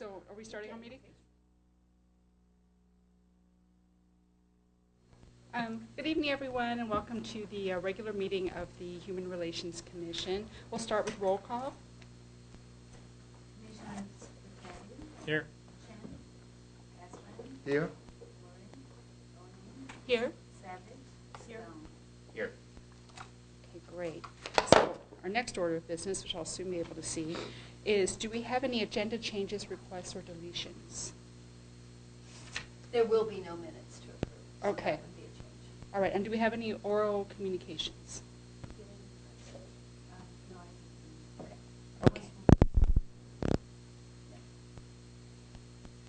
So are we starting our meeting? Good evening, everyone, and welcome to the regular meeting of the Human Relations Commission. We'll start with roll call. Here. Here. Here. Here. Here. Okay, great. So our next order of business, which I'll soon be able to see, is do we have any agenda changes, requests, or deletions? There will be no minutes to approve. So Okay. that would be a change. All right, and do we have any oral communications? Okay.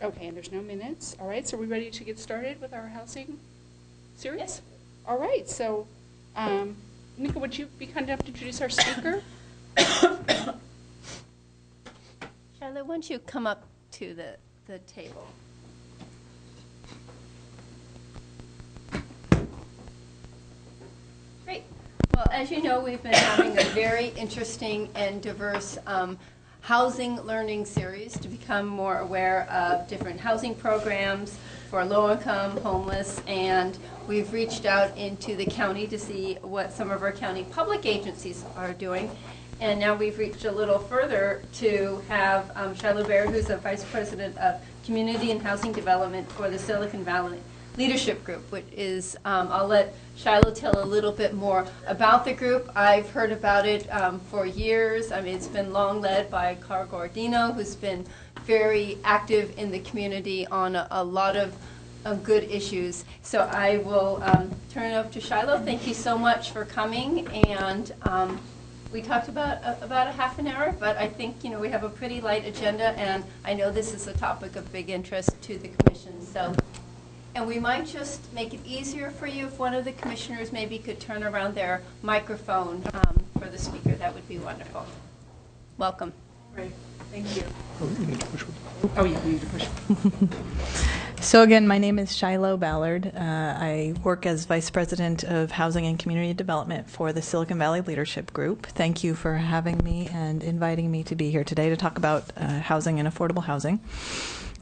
Okay, and there's no minutes. All right, so are we ready to get started with our housing series? Yes. All right, so Nika, would you be kind enough to introduce our speaker? Charlotte, why don't you come up to the table? Great. Well, as you know, we've been having a very interesting and diverse housing learning series to become more aware of different housing programs for low-income, homeless, and we've reached out into the county to see what some of our county public agencies are doing. And now we've reached a little further to have Shiloh Baer, who's the Vice President of Community and Housing Development for the Silicon Valley Leadership Group, which is, I'll let Shiloh tell a little bit more about the group. I've heard about it for years. I mean, it's been long led by Carl Gordino, who's been very active in the community on a lot of good issues. So I will turn it over to Shiloh. Thank you so much for coming. And we talked about a half an hour, but I think, you know, we have a pretty light agenda, and I know this is a topic of big interest to the commission. So, and we might just make it easier for you if one of the commissioners maybe could turn around their microphone for the speaker. That would be wonderful. Welcome. Great, thank you. Oh, you need to push. Oh, yeah, we need to push. So again, my name is Shiloh Ballard. I work as Vice President of Housing and Community Development for the Silicon Valley Leadership Group. Thank you for having me and inviting me to be here today to talk about housing and affordable housing.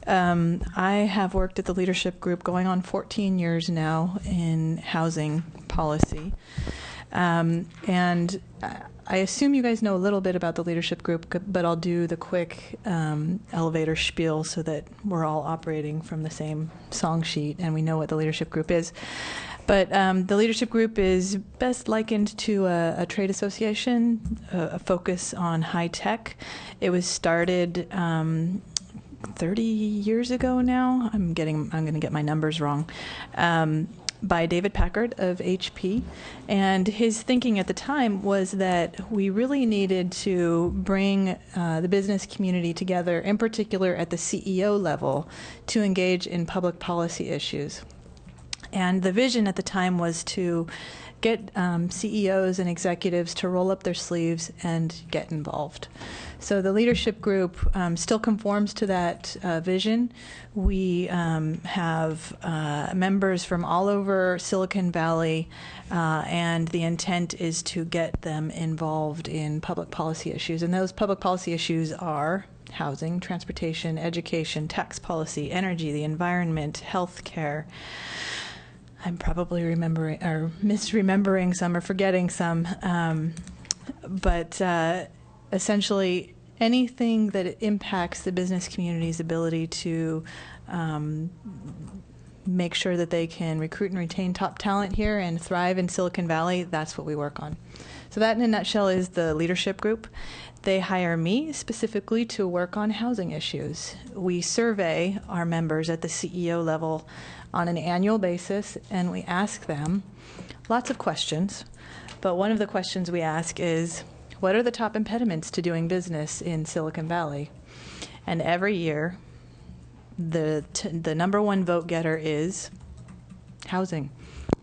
I have worked at the Leadership Group going on 14 years now in housing policy. And I assume you guys know a little bit about the Leadership Group, but I'll do the quick elevator spiel so that we're all operating from the same song sheet and we know what the Leadership Group is. But the Leadership Group is best likened to a trade association, a focus on high tech. It was started 30 years ago now. I'm going to get my numbers wrong. By David Packard of HP, and his thinking at the time was that we really needed to bring the business community together, in particular at the CEO level, to engage in public policy issues. And the vision at the time was to get CEOs and executives to roll up their sleeves and get involved. So the Leadership Group still conforms to that vision. We have members from all over Silicon Valley, and the intent is to get them involved in public policy issues. And those public policy issues are housing, transportation, education, tax policy, energy, the environment, healthcare. I'm probably remembering or misremembering some or forgetting some, but essentially anything that impacts the business community's ability to make sure that they can recruit and retain top talent here and thrive in Silicon Valley, that's what we work on. So that in a nutshell is the Leadership Group. They hire me specifically to work on housing issues. We survey our members at the CEO level on an annual basis, and we ask them lots of questions. But one of the questions we ask is, what are the top impediments to doing business in Silicon Valley? And every year, the number one vote getter is housing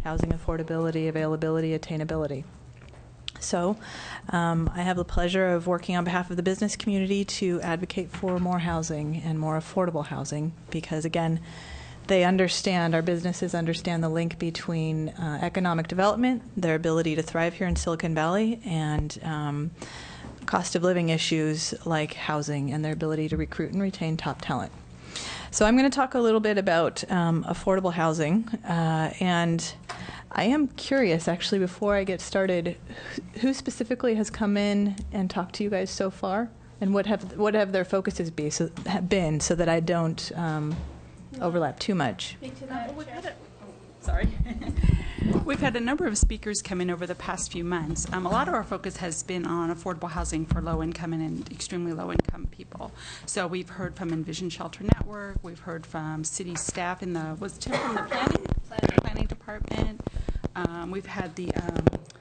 affordability, availability, attainability. So I have the pleasure of working on behalf of the business community to advocate for more housing and more affordable housing because, again, they understand, our businesses understand the link between economic development, their ability to thrive here in Silicon Valley, and cost of living issues like housing and their ability to recruit and retain top talent. So I'm going to talk a little bit about affordable housing, and I am curious, actually, before I get started, who specifically has come in and talked to you guys so far, and what have their focuses been, so that I don't overlap too much. Sorry. We've had a number of speakers come in over the past few months. A lot of our focus has been on affordable housing for low-income and extremely low-income people. So we've heard from Envision Shelter Network. We've heard from city staff in the from the planning department. We've had the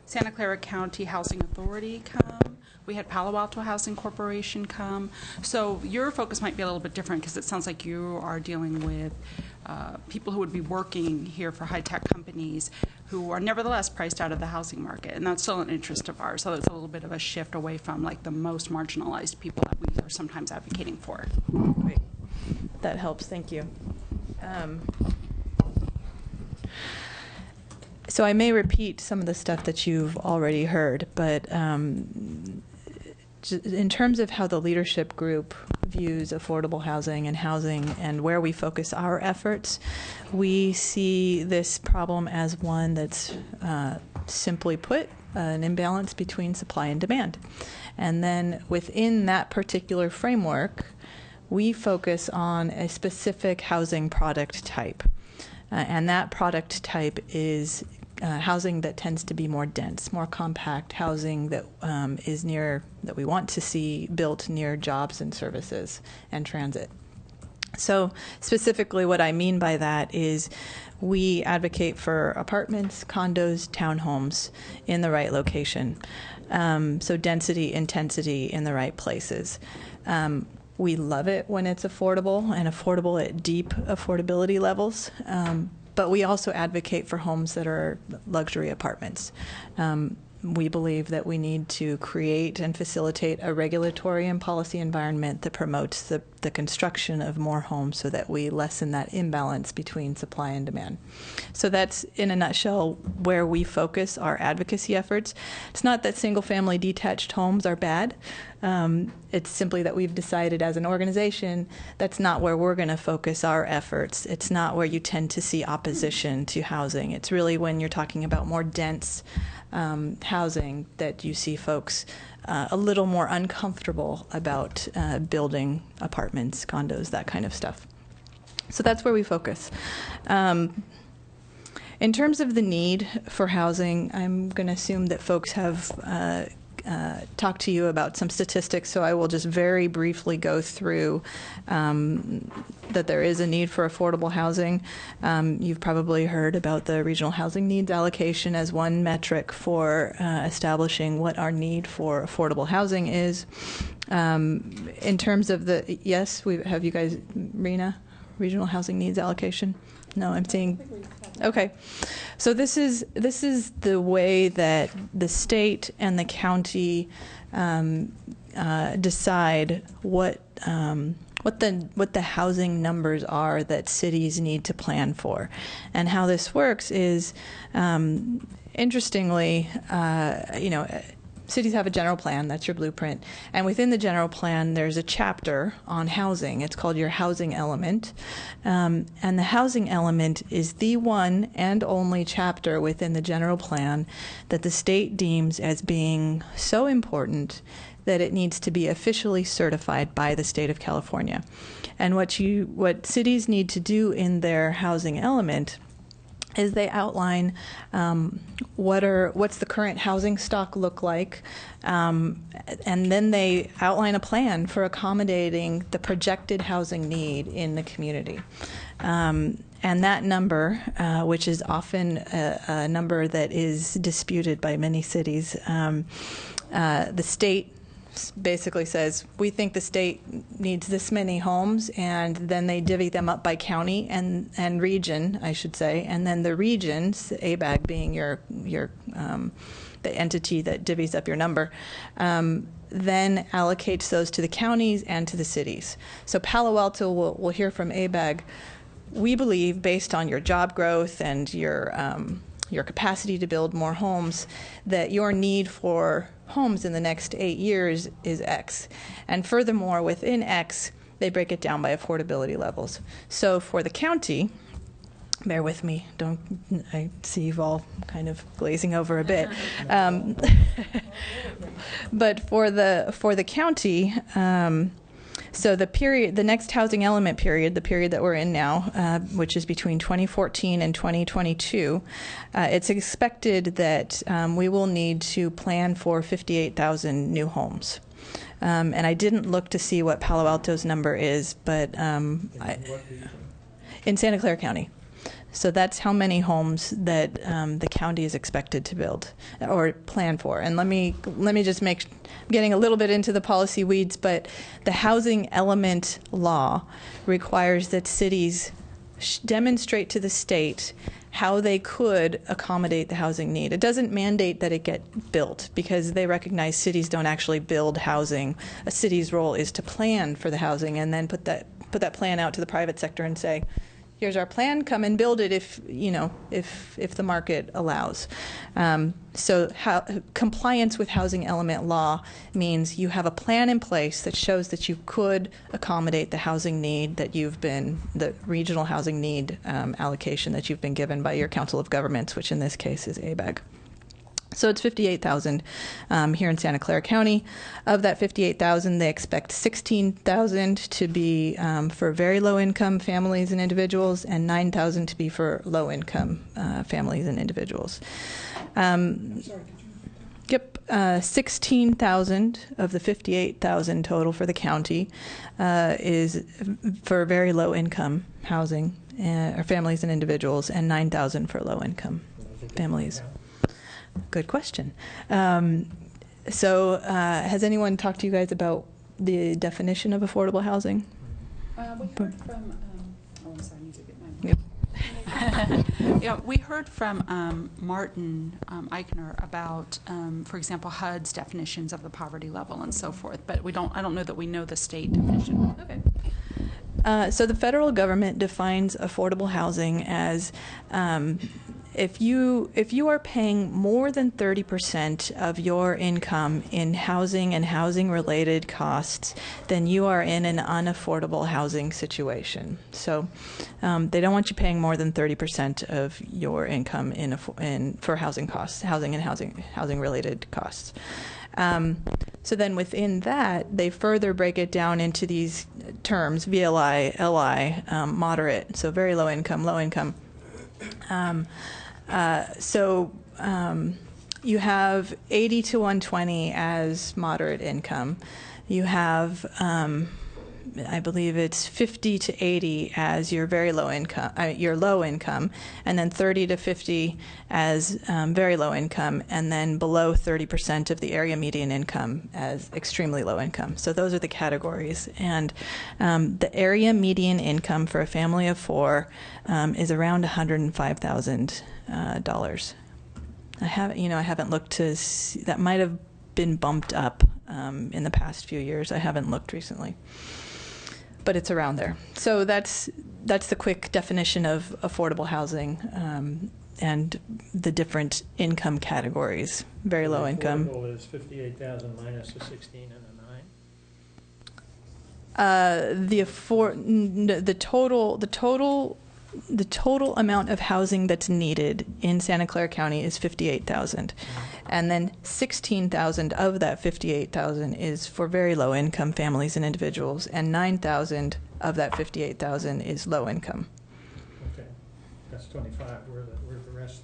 Santa Clara County Housing Authority come. We had Palo Alto Housing Corporation come. So your focus might be a little bit different because it sounds like you are dealing with people who would be working here for high-tech companies who are nevertheless priced out of the housing market, and that's still an interest of ours. So it's a little bit of a shift away from like the most marginalized people that we are sometimes advocating for. Great. That helps. Thank you. So I may repeat some of the stuff that you've already heard, but in terms of how the leadership group views affordable housing and where we focus our efforts, we see this problem as one that's simply put an imbalance between supply and demand. And then within that particular framework, we focus on a specific housing product type. And that product type is housing that tends to be more dense, more compact housing that that we want to see built near jobs and services and transit. So specifically what I mean by that is we advocate for apartments, condos, townhomes in the right location. So density, intensity in the right places. We love it when it's affordable and affordable at deep affordability levels. But we also advocate for homes that are luxury apartments. We believe that we need to create and facilitate a regulatory and policy environment that promotes the construction of more homes so that we lessen that imbalance between supply and demand. So that's, in a nutshell, where we focus our advocacy efforts. It's not that single-family detached homes are bad. It's simply that we've decided as an organization that's not where we're going to focus our efforts. It's not where you tend to see opposition to housing. It's really when you're talking about more dense housing that you see folks a little more uncomfortable about building apartments, condos, that kind of stuff. So that's where we focus. In terms of the need for housing, I'm going to assume that folks have talked to you about some statistics, so I will just very briefly go through that there is a need for affordable housing. You've probably heard about the regional housing needs allocation as one metric for establishing what our need for affordable housing is. In terms of the, yes, have you guys, Rena, regional housing needs allocation? No, I'm seeing. Okay, so this is the way that the state and the county decide what the housing numbers are that cities need to plan for, and how this works is, interestingly, cities have a general plan, that's your blueprint, and within the general plan there's a chapter on housing. It's called your housing element, and the housing element is the one and only chapter within the general plan that the state deems as being so important that it needs to be officially certified by the state of California. And what cities need to do in their housing element is they outline what's the current housing stock look like, and then they outline a plan for accommodating the projected housing need in the community. And that number, which is often a number that is disputed by many cities, the state basically says, we think the state needs this many homes, and then they divvy them up by county and region, I should say, and then the regions, ABAG being your the entity that divvies up your number, then allocates those to the counties and to the cities. So Palo Alto will hear from ABAG, we believe, based on your job growth and your capacity to build more homes, that your need for homes in the next 8 years is X. And furthermore, within X, they break it down by affordability levels. So for the county, bear with me, I see you've all kind of glazing over a bit. But for the county, so the next housing element period, the period that we're in now, which is between 2014 and 2022, it's expected that we will need to plan for 58,000 new homes. And I didn't look to see what Palo Alto's number is, but in Santa Clara County. So that's how many homes that the county is expected to build or plan for. And let me just I'm getting a little bit into the policy weeds, but the housing element law requires that cities demonstrate to the state how they could accommodate the housing need. It doesn't mandate that it get built because they recognize cities don't actually build housing. A city's role is to plan for the housing and then put that plan out to the private sector and say, here's our plan, come and build it if the market allows. So compliance with housing element law means you have a plan in place that shows that you could accommodate the housing need that the regional housing need allocation that you've been given by your Council of Governments, which in this case is ABAG. So it's 58,000 here in Santa Clara County. Of that 58,000, they expect 16,000 to be for very low-income families and individuals, and 9,000 to be for low-income families and individuals. I'm sorry, could you? Yep, 16,000 of the 58,000 total for the county is for very low-income housing or families and individuals, and 9,000 for low-income families. Good question. So has anyone talked to you guys about the definition of affordable housing? We heard from, I'm sorry, I need to get my Yep. Yeah, we heard from Martin Eichner about, for example, HUD's definitions of the poverty level and so forth, but I don't know that we know the state definition. Okay. So the federal government defines affordable housing as if you are paying more than 30% of your income in housing and housing-related costs, then you are in an unaffordable housing situation. So they don't want you paying more than 30% of your income for housing costs, housing and housing-related costs. So then within that, they further break it down into these terms: VLI, LI, moderate, so very low income, low income. You have 80 to 120 as moderate income. You have, I believe it's 50 to 80 as your very low income, your low income, and then 30 to 50 as very low income, and then below 30% of the area median income as extremely low income. So those are the categories. And the area median income for a family of four is around $105,000. I haven't looked to see, that might have been bumped up in the past few years. I haven't looked recently, but it's around there. So that's the quick definition of affordable housing and the different income categories. Very low income. Affordable is 58,000 minus the 16 and a 9. The total amount of housing that's needed in Santa Clara County is 58,000, and then 16,000 of that 58,000 is for very low income families and individuals, and 9,000 of that 58,000 is low income. Okay, that's 25. Where's the rest?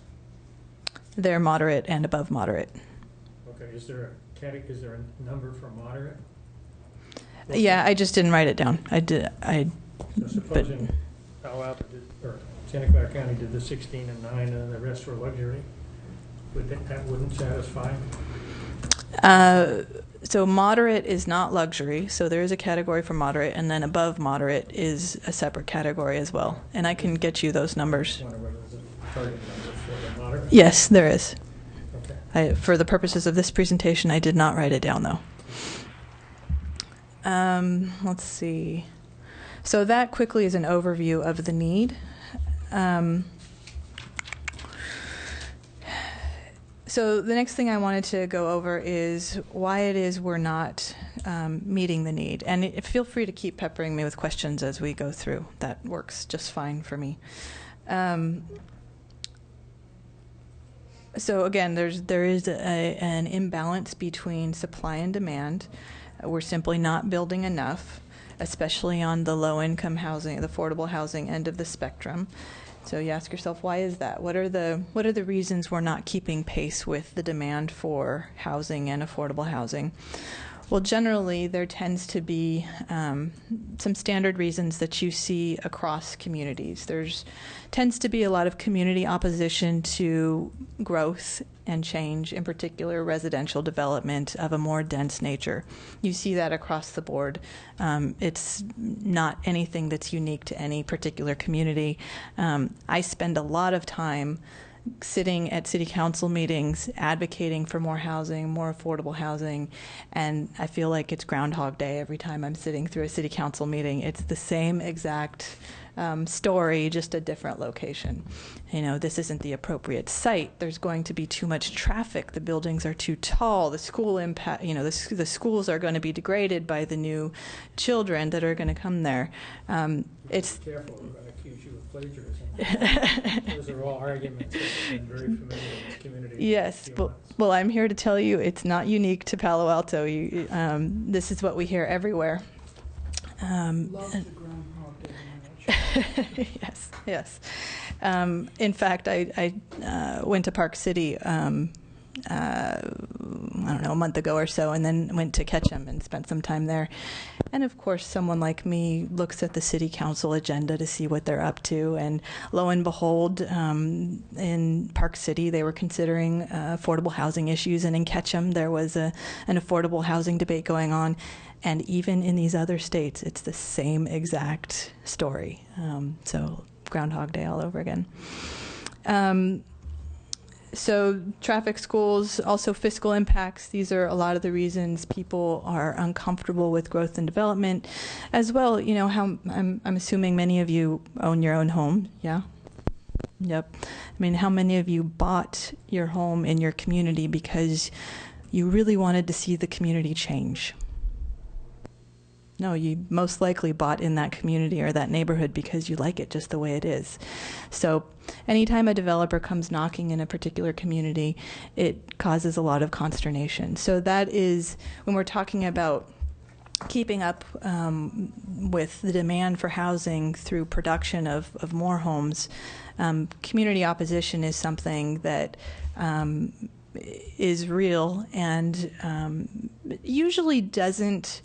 They're moderate and above moderate. Okay, is there a number for moderate? Yeah, I just didn't write it down. So supposing Palo Alto or Santa Clara County did the 16 and 9 and the rest were luxury, that wouldn't satisfy? So moderate is not luxury, so there is a category for moderate, and then above moderate is a separate category as well. And I can get you those numbers. I wonder whether there's a target number for the moderate? Yes, there is. Okay. For the purposes of this presentation, I did not write it down, though. Let's see. So that quickly is an overview of the So the next thing I wanted to go over is why it is we're not meeting the need. And feel free to keep peppering me with questions as we go through. That works just fine for me. So again, there is an imbalance between supply and demand. We're simply not building enough, especially on the low-income housing, the affordable housing end of the spectrum. So you ask yourself, why is that? What are the reasons we're not keeping pace with the demand for housing and affordable housing? Well, generally, there tends to be some standard reasons that you see across communities. There's tends to be a lot of community opposition to growth and change, in particular residential development of a more dense nature. You see that across the board. It's not anything that's unique to any particular community. I spend a lot of time sitting at city council meetings advocating for more housing, more affordable housing, and I feel like it's Groundhog Day every time I'm sitting through a city council meeting. It's the same exact story, just a different location. This isn't the appropriate site. There's going to be too much traffic. The buildings are too tall. The school impact, the schools are going to be degraded by the new children that are going to come there. It's Careful, we're going to accuse you of plagiarism. Those are all arguments that have been very familiar in this community. Yes, well, I'm here to tell you it's not unique to Palo Alto. This is what we hear everywhere. Love the Groundhog Day. Yes. In fact, I went to Park City, I don't know, a month ago or so, and then went to Ketchum and spent some time there. And of course, someone like me looks at the city council agenda to see what they're up to. And lo and behold, in Park City, they were considering affordable housing issues. And in Ketchum, there was an affordable housing debate going on. And even in these other states, it's the same exact story. So Groundhog Day all over again. So traffic, schools, also fiscal impacts. These are a lot of the reasons people are uncomfortable with growth and development. As well, how I'm assuming many of you own your own home. Yeah? Yep. I mean, how many of you bought your home in your community because you really wanted to see the community change? No, you most likely bought in that community or that neighborhood because you like it just the way it is. So anytime a developer comes knocking in a particular community, it causes a lot of consternation. So that is, when we're talking about keeping up with the demand for housing through production of more homes, community opposition is something that is real and usually doesn't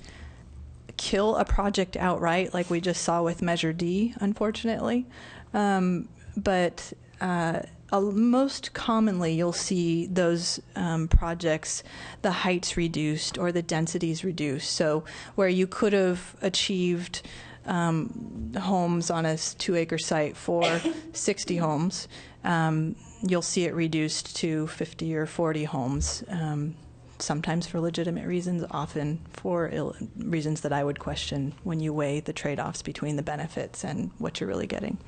kill a project outright, like we just saw with Measure D, unfortunately. But most commonly, you'll see those projects, the heights reduced or the densities reduced. So where you could have achieved homes on a 2-acre site for 60 homes, you'll see it reduced to 50 or 40 homes. Sometimes for legitimate reasons, often for reasons that I would question when you weigh the trade-offs between the benefits and what you're really getting.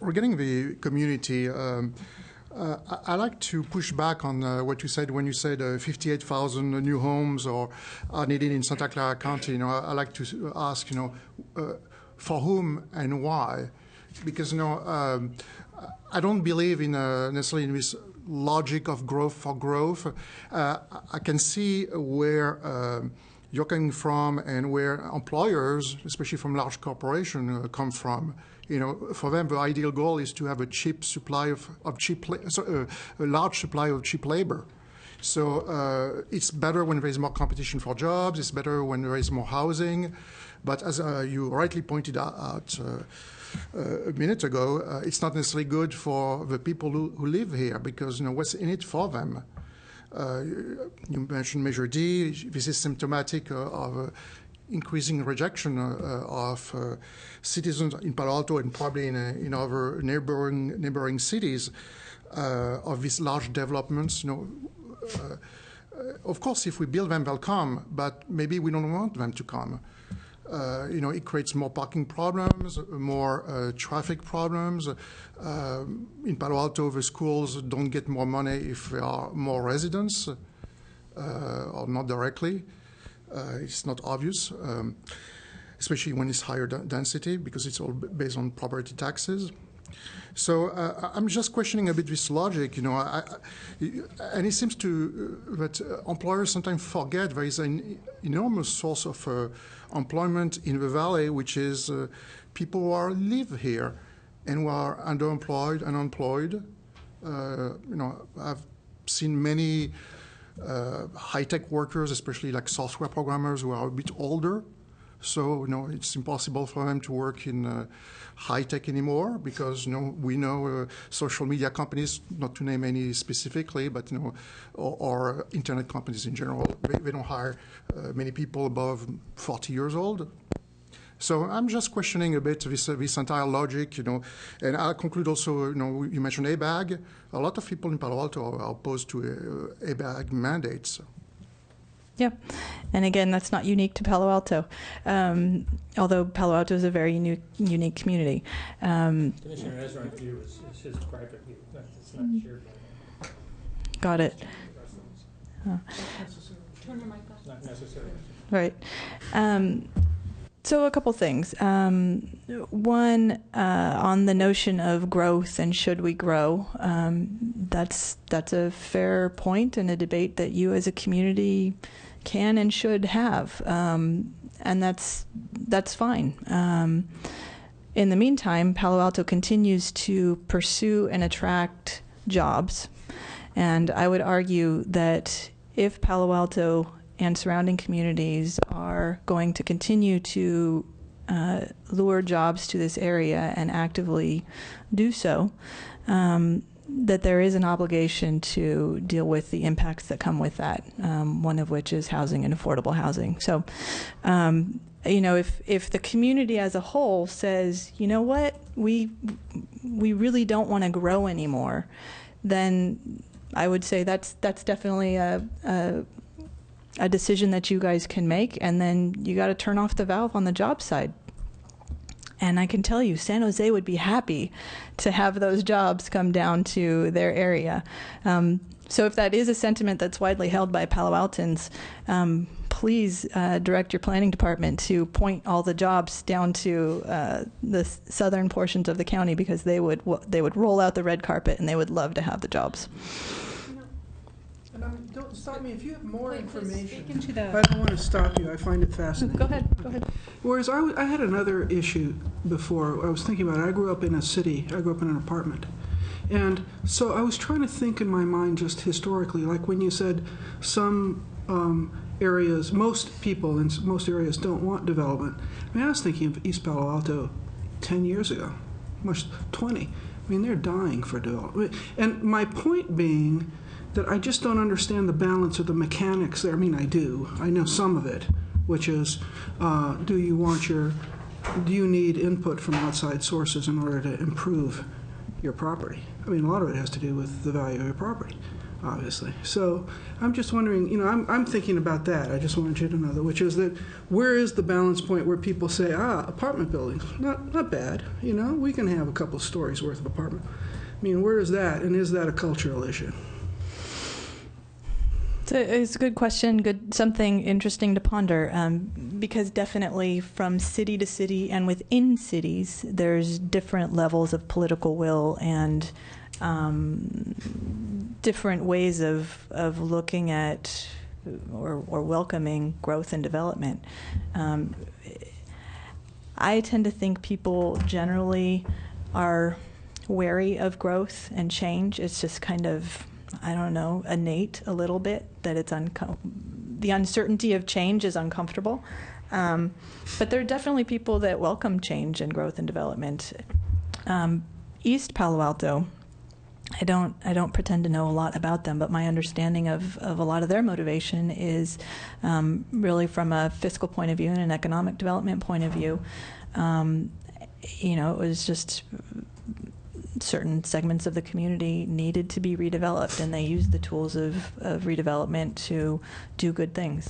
Regarding the community, I like to push back on what you said when you said 58,000 new homes are needed in Santa Clara County. I like to ask, for whom and why? Because, I don't believe in necessarily in this logic of growth for growth. I can see where you're coming from and where employers, especially from large corporations, come from. For them, the ideal goal is to have a cheap supply of a large supply of cheap labor. So it's better when there is more competition for jobs. It's better when there is more housing. But as you rightly pointed out a minute ago, it's not necessarily good for the people who live here because what's in it for them? You mentioned Measure D. This is symptomatic of increasing rejection of citizens in Palo Alto and probably in other neighboring cities of these large developments. Of course, if we build them, they'll come, but maybe we don't want them to come. It creates more parking problems, more traffic problems. In Palo Alto, the schools don't get more money if there are more residents, or not directly. It's not obvious, especially when it's higher density, because it's all based on property taxes. So I'm just questioning a bit this logic, and it seems that employers sometimes forget there is an enormous source of employment in the valley, which is people who live here and who are underemployed, unemployed. I've seen many high-tech workers, especially like software programmers, who are a bit older. So, it's impossible for them to work in high-tech anymore because, we know social media companies, not to name any specifically, but, or internet companies in general, they don't hire many people above 40 years old. So I'm just questioning a bit this entire logic, and I'll conclude also, you mentioned ABAG. A lot of people in Palo Alto are opposed to ABAG mandates. Yeah, and again, that's not unique to Palo Alto, although Palo Alto is a very unique community. Commissioner Ezra's view is his private view. It's not shared by Got it. Not necessary. Right. So a couple things. One, on the notion of growth and should we grow, that's a fair point and a debate that you as a community can and should have, and that's fine. In the meantime, Palo Alto continues to pursue and attract jobs, and I would argue that if Palo Alto and surrounding communities are going to continue to lure jobs to this area and actively do so, that there is an obligation to deal with the impacts that come with that, one of which is housing and affordable housing. So, if the community as a whole says, you know what, we really don't want to grow anymore, then I would say that's definitely a decision that you guys can make, and then you got to turn off the valve on the job side. And I can tell you, San Jose would be happy to have those jobs come down to their area. So if that is a sentiment that's widely held by Palo Altans, please direct your planning department to point all the jobs down to the southern portions of the county, because they would roll out the red carpet and they would love to have the jobs. Don't stop me if you have more information. I I don't want to stop you. I find it fascinating. Go ahead. Whereas I had another issue before. I was thinking about it. I grew up in a city. I grew up in an apartment. And so I was trying to think in my mind just historically, like when you said some areas, most people in most areas don't want development. I mean, I was thinking of East Palo Alto 10 years ago, much 20. I mean, they're dying for development. And my point being that I just don't understand the balance or the mechanics there. I mean, I do. I know some of it, which is, do you need input from outside sources in order to improve your property? I mean, a lot of it has to do with the value of your property, obviously. So I'm just wondering, I'm thinking about that. I just wanted you to know that, which is that where is the balance point where people say, apartment buildings, not bad. We can have a couple of stories worth of apartment. I mean, where is that, and is that a cultural issue? It's a good question, something interesting to ponder, because definitely from city to city and within cities, there's different levels of political will and different ways of looking at or welcoming growth and development. I tend to think people generally are wary of growth and change. It's just kind of, I don't know, innate a little bit that it's the uncertainty of change is uncomfortable. But there are definitely people that welcome change and growth and development. East Palo Alto, I don't pretend to know a lot about them, but my understanding of a lot of their motivation is really from a fiscal point of view and an economic development point of view. It was just certain segments of the community needed to be redeveloped, and they used the tools of redevelopment to do good things.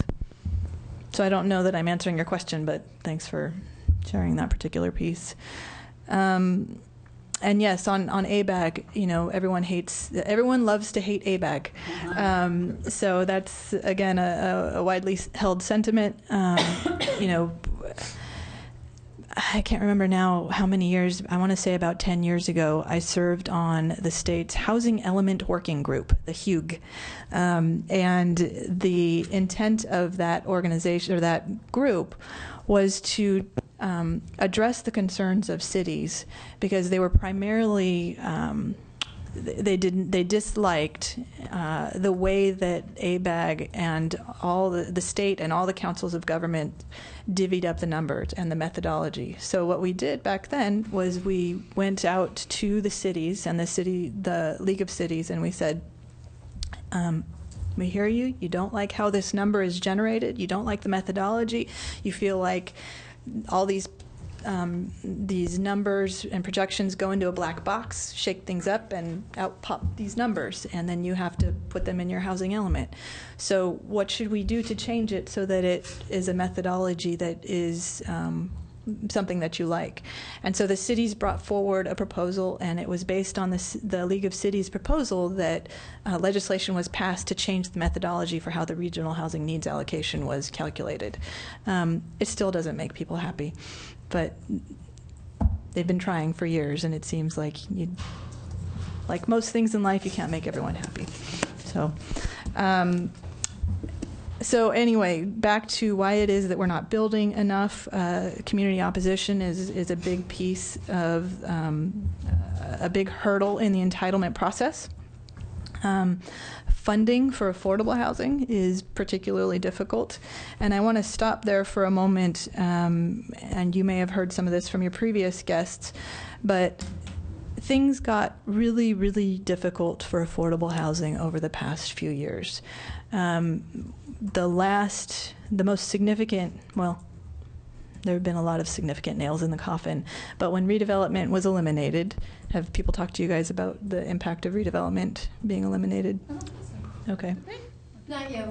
So I don't know that I'm answering your question, but thanks for sharing that particular piece. And yes, on ABAG, everyone loves to hate ABAG. So that's, again, a widely held sentiment. I can't remember now how many years, I want to say about 10 years ago, I served on the state's Housing Element Working Group, the HUG. And the intent of that organization, or that group, was to address the concerns of cities, because they were primarily they disliked the way that ABAG and all the state and all the councils of government divvied up the numbers and the methodology. So what we did back then was we went out to the cities and the League of Cities, and we said, we hear you. You don't like how this number is generated. You don't like the methodology. You feel like all these numbers and projections go into a black box, shake things up, and out pop these numbers, and then you have to put them in your housing element. So what should we do to change it so that it is a methodology that is something that you like? And so the cities brought forward a proposal, and it was based on the League of Cities proposal that legislation was passed to change the methodology for how the regional housing needs allocation was calculated. It still doesn't make people happy, but they've been trying for years, and it seems like like most things in life, you can't make everyone happy. So anyway, back to why it is that we're not building enough. Community opposition is a big piece of a big hurdle in the entitlement process. Funding for affordable housing is particularly difficult. And I want to stop there for a moment, and you may have heard some of this from your previous guests, but things got really, really difficult for affordable housing over the past few years. The most significant, well, there have been a lot of significant nails in the coffin, but when redevelopment was eliminated, have people talked to you guys about the impact of redevelopment being eliminated? Okay. Not yet.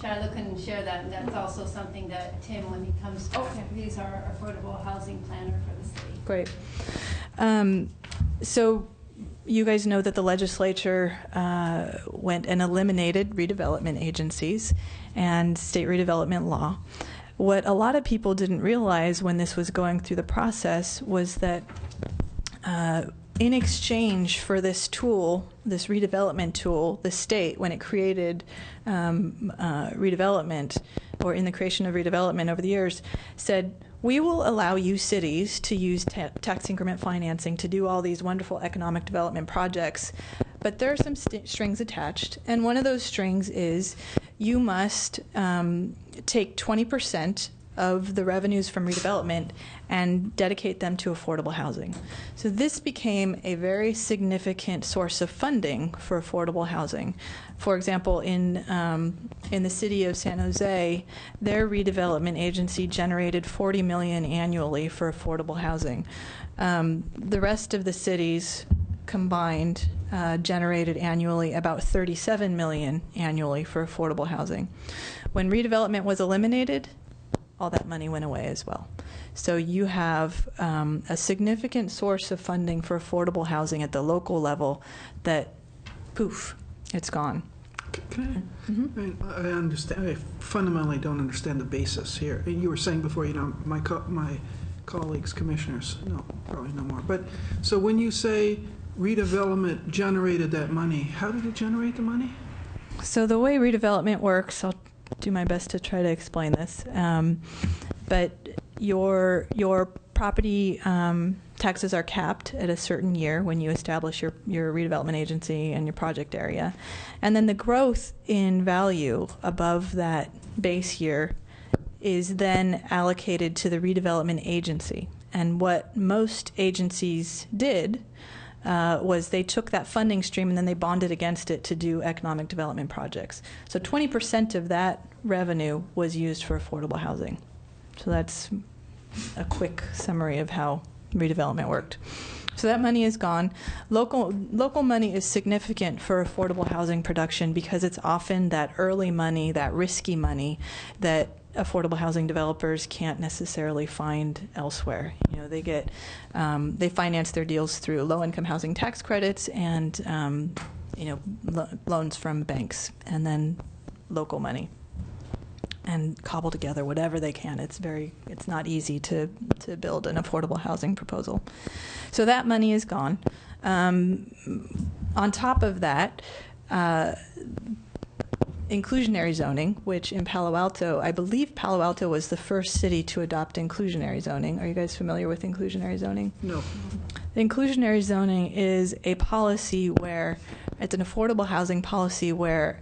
Shiloh can share that, and that's also something that Tim, when he comes to, he's our affordable housing planner for the city. Great. So you guys know that the legislature went and eliminated redevelopment agencies and state redevelopment law. What a lot of people didn't realize when this was going through the process was that in exchange for this tool, this redevelopment tool, the state, when it created redevelopment, or in the creation of redevelopment over the years, said, we will allow you cities to use tax increment financing to do all these wonderful economic development projects, but there are some strings attached, and one of those strings is you must take 20% of the revenues from redevelopment and dedicate them to affordable housing. So this became a very significant source of funding for affordable housing. For example, in the city of San Jose, their redevelopment agency generated $40 million annually for affordable housing. The rest of the cities combined generated annually about $37 million annually for affordable housing. When redevelopment was eliminated, all that money went away as well. So you have a significant source of funding for affordable housing at the local level that, poof, it's gone. Can I understand. I fundamentally don't understand the basis here. You were saying before, my colleagues, commissioners, no, probably no more. But so when you say redevelopment generated that money, how did it generate the money? So the way redevelopment works, I'll do my best to try to explain this. But your property taxes are capped at a certain year when you establish your redevelopment agency and your project area. And then the growth in value above that base year is then allocated to the redevelopment agency. And what most agencies did was they took that funding stream and then they bonded against it to do economic development projects. So 20% of that revenue was used for affordable housing. So that's a quick summary of how redevelopment worked. So that money is gone. Local money is significant for affordable housing production because it's often that early money, that risky money that affordable housing developers can't necessarily find elsewhere. You know, they get they finance their deals through low-income housing tax credits and loans from banks, and then local money, and cobble together whatever they can. It's not easy to build an affordable housing proposal. So that money is gone. On top of that, inclusionary zoning, which in Palo Alto, I believe Palo Alto was the first city to adopt inclusionary zoning. Are you guys familiar with inclusionary zoning? No. Inclusionary zoning is a policy where, it's an affordable housing policy where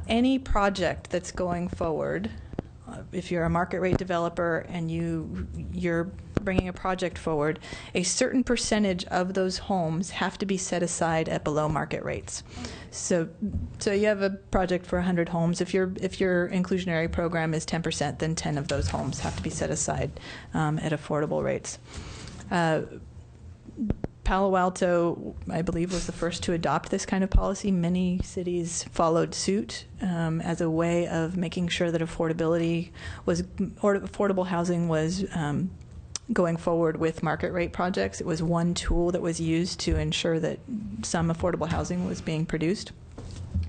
any project that's going forward, if you're a market rate developer and you're bringing a project forward, a certain percentage of those homes have to be set aside at below market rates. So you have a project for 100 homes. If your inclusionary program is 10%, then 10 of those homes have to be set aside at affordable rates. Palo Alto, I believe, was the first to adopt this kind of policy. Many cities followed suit as a way of making sure that affordable housing was going forward with market rate projects. It was one tool that was used to ensure that some affordable housing was being produced.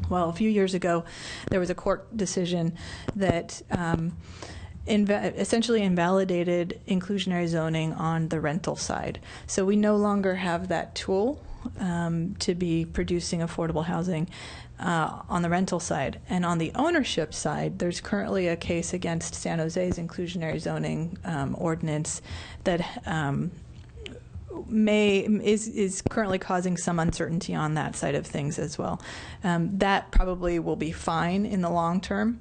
Well, a few years ago, there was a court decision that essentially invalidated inclusionary zoning on the rental side. So we no longer have that tool to be producing affordable housing on the rental side. And on the ownership side, there's currently a case against San Jose's inclusionary zoning ordinance that is currently causing some uncertainty on that side of things as well. That probably will be fine in the long term,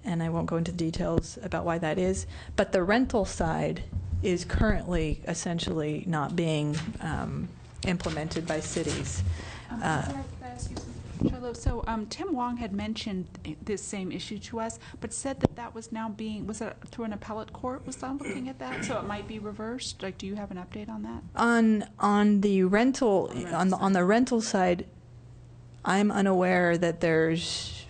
and I won't go into details about why that is. But the rental side is currently essentially not being implemented by cities. Can I ask you something, Charlotte? So Tim Wong had mentioned this same issue to us, but said that was now was it through an appellate court? Was that looking at that? So it might be reversed? Like, do you have an update on that? On the rental, on the rental side, I'm unaware that there's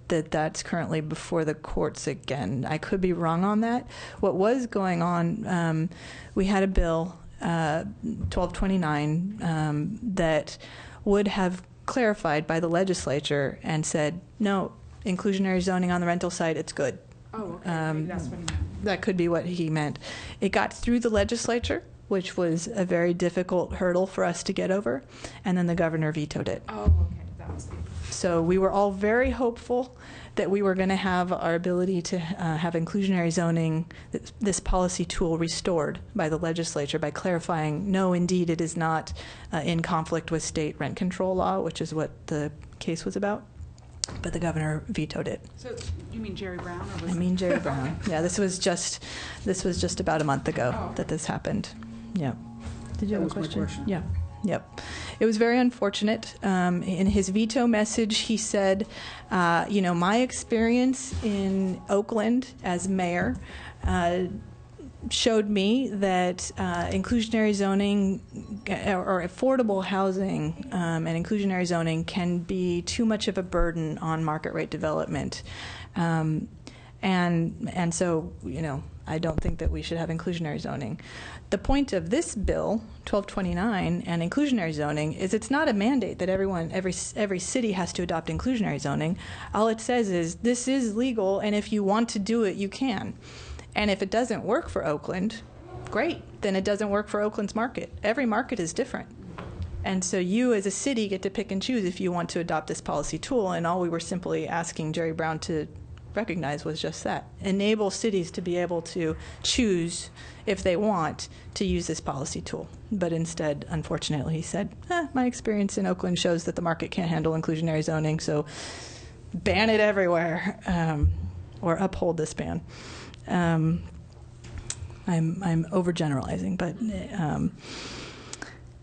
that's currently before the courts again. I could be wrong on that. What was going on, we had a bill, 1229, that would have clarified by the legislature and said, no, inclusionary zoning on the rental side, it's good. Oh, okay. Maybe that's what he meant. That could be what he meant. It got through the legislature, which was a very difficult hurdle for us to get over, and then the governor vetoed it. Oh, okay. That was the... So we were all very hopeful that we were going to have our ability to have inclusionary zoning, this policy tool, restored by the legislature by clarifying, no, indeed, it is not in conflict with state rent control law, which is what the case was about. But the governor vetoed it. So you mean Jerry Brown? Or was I mean Jerry Brown. Yeah, this was just about a month ago that this happened. Yeah. Did you have a question? My question. Yeah. Yep. It was very unfortunate. In his veto message, he said, my experience in Oakland as mayor showed me that inclusionary zoning or affordable housing and inclusionary zoning can be too much of a burden on market rate development. And so, I don't think that we should have inclusionary zoning. The point of this bill, 1229, and inclusionary zoning is it's not a mandate that every city has to adopt inclusionary zoning. All it says is this is legal, and if you want to do it, you can. And if it doesn't work for Oakland, great. Then it doesn't work for Oakland's market. Every market is different. And so you as a city get to pick and choose if you want to adopt this policy tool, and all we were simply asking Jerry Brown to recognize was just that. Enable cities to be able to choose if they want to use this policy tool. But instead, unfortunately, he said, my experience in Oakland shows that the market can't handle inclusionary zoning, so ban it everywhere, or uphold this ban. I'm overgeneralizing, but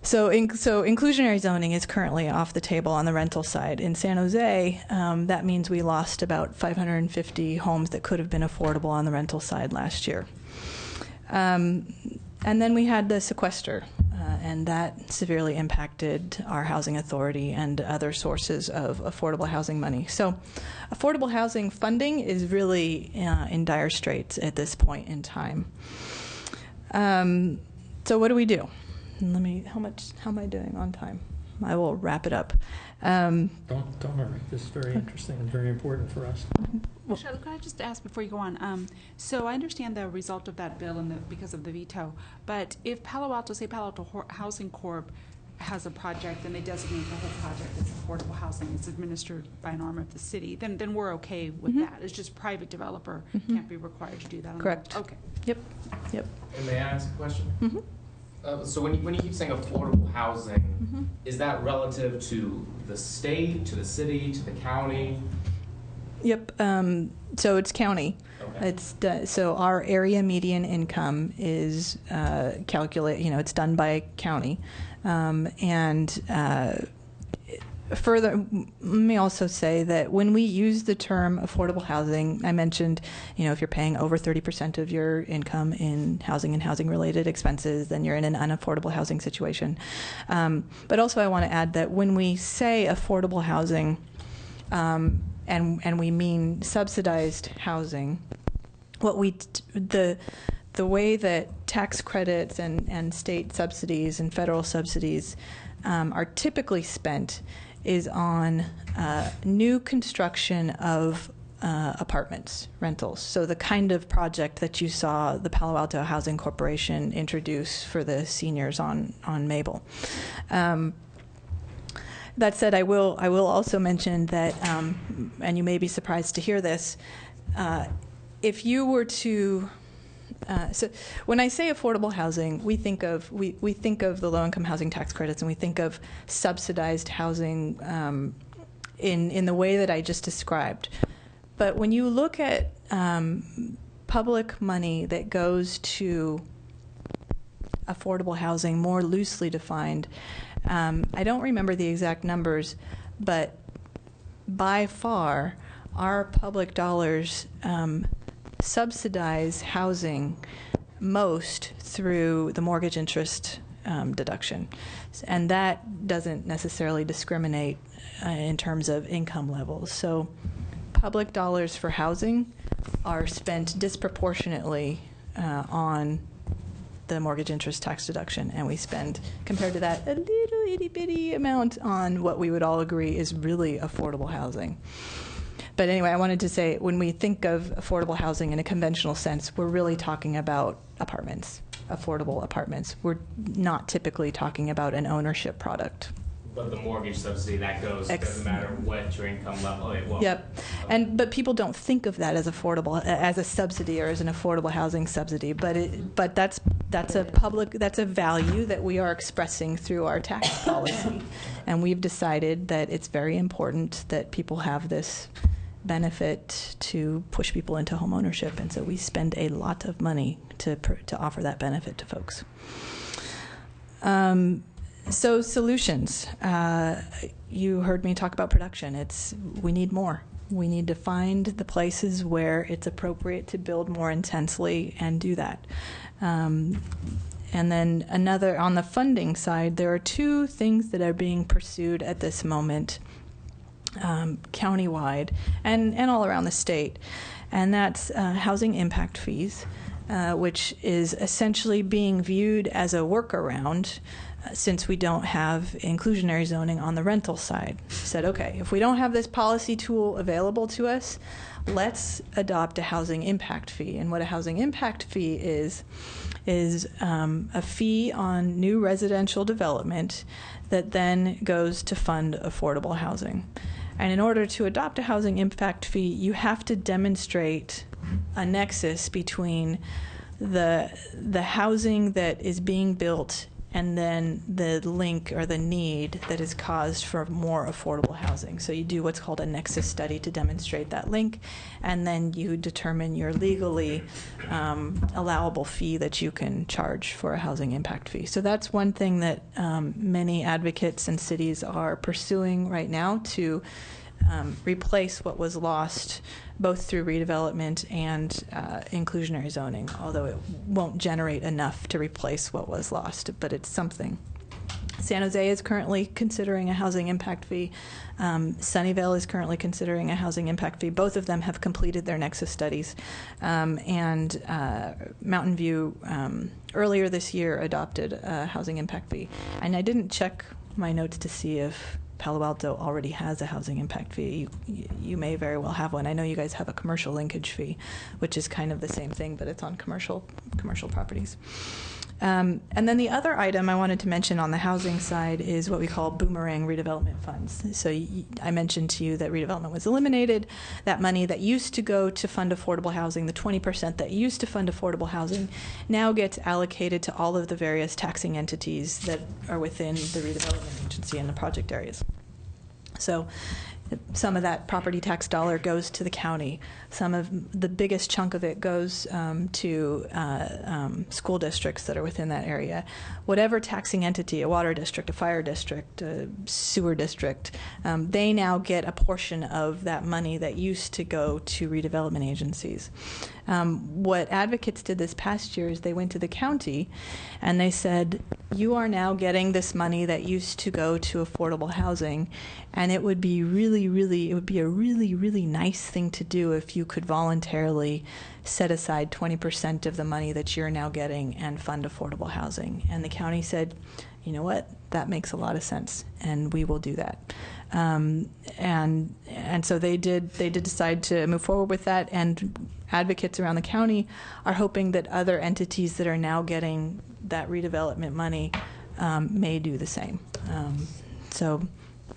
so inclusionary zoning is currently off the table on the rental side. In San Jose, that means we lost about 550 homes that could have been affordable on the rental side last year. And then we had the sequester and that severely impacted our housing authority and other sources of affordable housing money. So affordable housing funding is really in dire straits at this point in time. So what do we do? How am I doing on time? I will wrap it up. Don't hurry. This is very interesting and very important for us. Michelle, could I just ask before you go on? So I understand the result of that bill because of the veto, but if Palo Alto Housing Corp has a project and they designate the whole project as affordable housing, it's administered by an arm of the city, then we're okay with that. It's just private developer can't be required to do that. Correct. Okay. Yep. And may I ask a question? Mm-hmm. So when you keep saying affordable housing, is that relative to the state, to the city, to the county? Yep. So it's county. Okay. So our area median income is it's done by county, further, let me also say that when we use the term affordable housing, I mentioned, if you're paying over 30% of your income in housing and housing-related expenses, then you're in an unaffordable housing situation. But also I want to add that when we say affordable housing, and we mean subsidized housing, the way that tax credits and state subsidies and federal subsidies are typically spent is on new construction of apartments, rentals. So the kind of project that you saw the Palo Alto Housing Corporation introduce for the seniors on Mabel. That said, I will also mention that, and you may be surprised to hear this, if you were to so when I say affordable housing, we think of the low-income housing tax credits, and we think of subsidized housing in the way that I just described. But when you look at public money that goes to affordable housing, more loosely defined, I don't remember the exact numbers, but by far our public dollars subsidize housing most through the mortgage interest deduction. And that doesn't necessarily discriminate in terms of income levels. So public dollars for housing are spent disproportionately on the mortgage interest tax deduction, and we spend, compared to that, a little itty-bitty amount on what we would all agree is really affordable housing. But anyway, I wanted to say, when we think of affordable housing in a conventional sense, we're really talking about apartments, affordable apartments. We're not typically talking about an ownership product. But the mortgage subsidy, that goes, doesn't matter what your income level is. Well, yep. But people don't think of that as affordable, as a subsidy or as an affordable housing subsidy. But that's a value that we are expressing through our tax policy. And we've decided that it's very important that people have this benefit to push people into home ownership, and so we spend a lot of money to offer that benefit to folks. So solutions. You heard me talk about production. We need more. We need to find the places where it's appropriate to build more intensely and do that. And then on the funding side, there are two things that are being pursued at this moment, countywide and all around the state, and that's housing impact fees, which is essentially being viewed as a workaround since we don't have inclusionary zoning on the rental side. Said, okay, if we don't have this policy tool available to us, let's adopt a housing impact fee. And what a housing impact fee is a fee on new residential development that then goes to fund affordable housing. And in order to adopt a housing impact fee, you have to demonstrate a nexus between the housing that is being built and then the link or the need that is caused for more affordable housing. So you do what's called a nexus study to demonstrate that link, and then you determine your legally allowable fee that you can charge for a housing impact fee. So that's one thing that many advocates and cities are pursuing right now to replace what was lost, both through redevelopment and inclusionary zoning, although it won't generate enough to replace what was lost, but it's something. San Jose is currently considering a housing impact fee. Sunnyvale is currently considering a housing impact fee. Both of them have completed their nexus studies. And Mountain View earlier this year adopted a housing impact fee. And I didn't check my notes to see if Palo Alto already has a housing impact fee. You may very well have one. I know you guys have a commercial linkage fee, which is kind of the same thing, but it's on commercial properties. And then the other item I wanted to mention on the housing side is what we call boomerang redevelopment funds. So I mentioned to you that redevelopment was eliminated. That money that used to go to fund affordable housing, the 20% that used to fund affordable housing, now gets allocated to all of the various taxing entities that are within the redevelopment agency and the project areas. So some of that property tax dollar goes to the county. Some of the biggest chunk of it goes to school districts that are within that area. Whatever taxing entity, a water district, a fire district, a sewer district, they now get a portion of that money that used to go to redevelopment agencies. What advocates did this past year is they went to the county and they said, you are now getting this money that used to go to affordable housing, and it would be a really nice thing to do if you could voluntarily set aside 20% of the money that you're now getting and fund affordable housing. And the county said, you know what, that makes a lot of sense, and we will do that. And so they did decide to move forward with that, and advocates around the county are hoping that other entities that are now getting that redevelopment money may do the same. So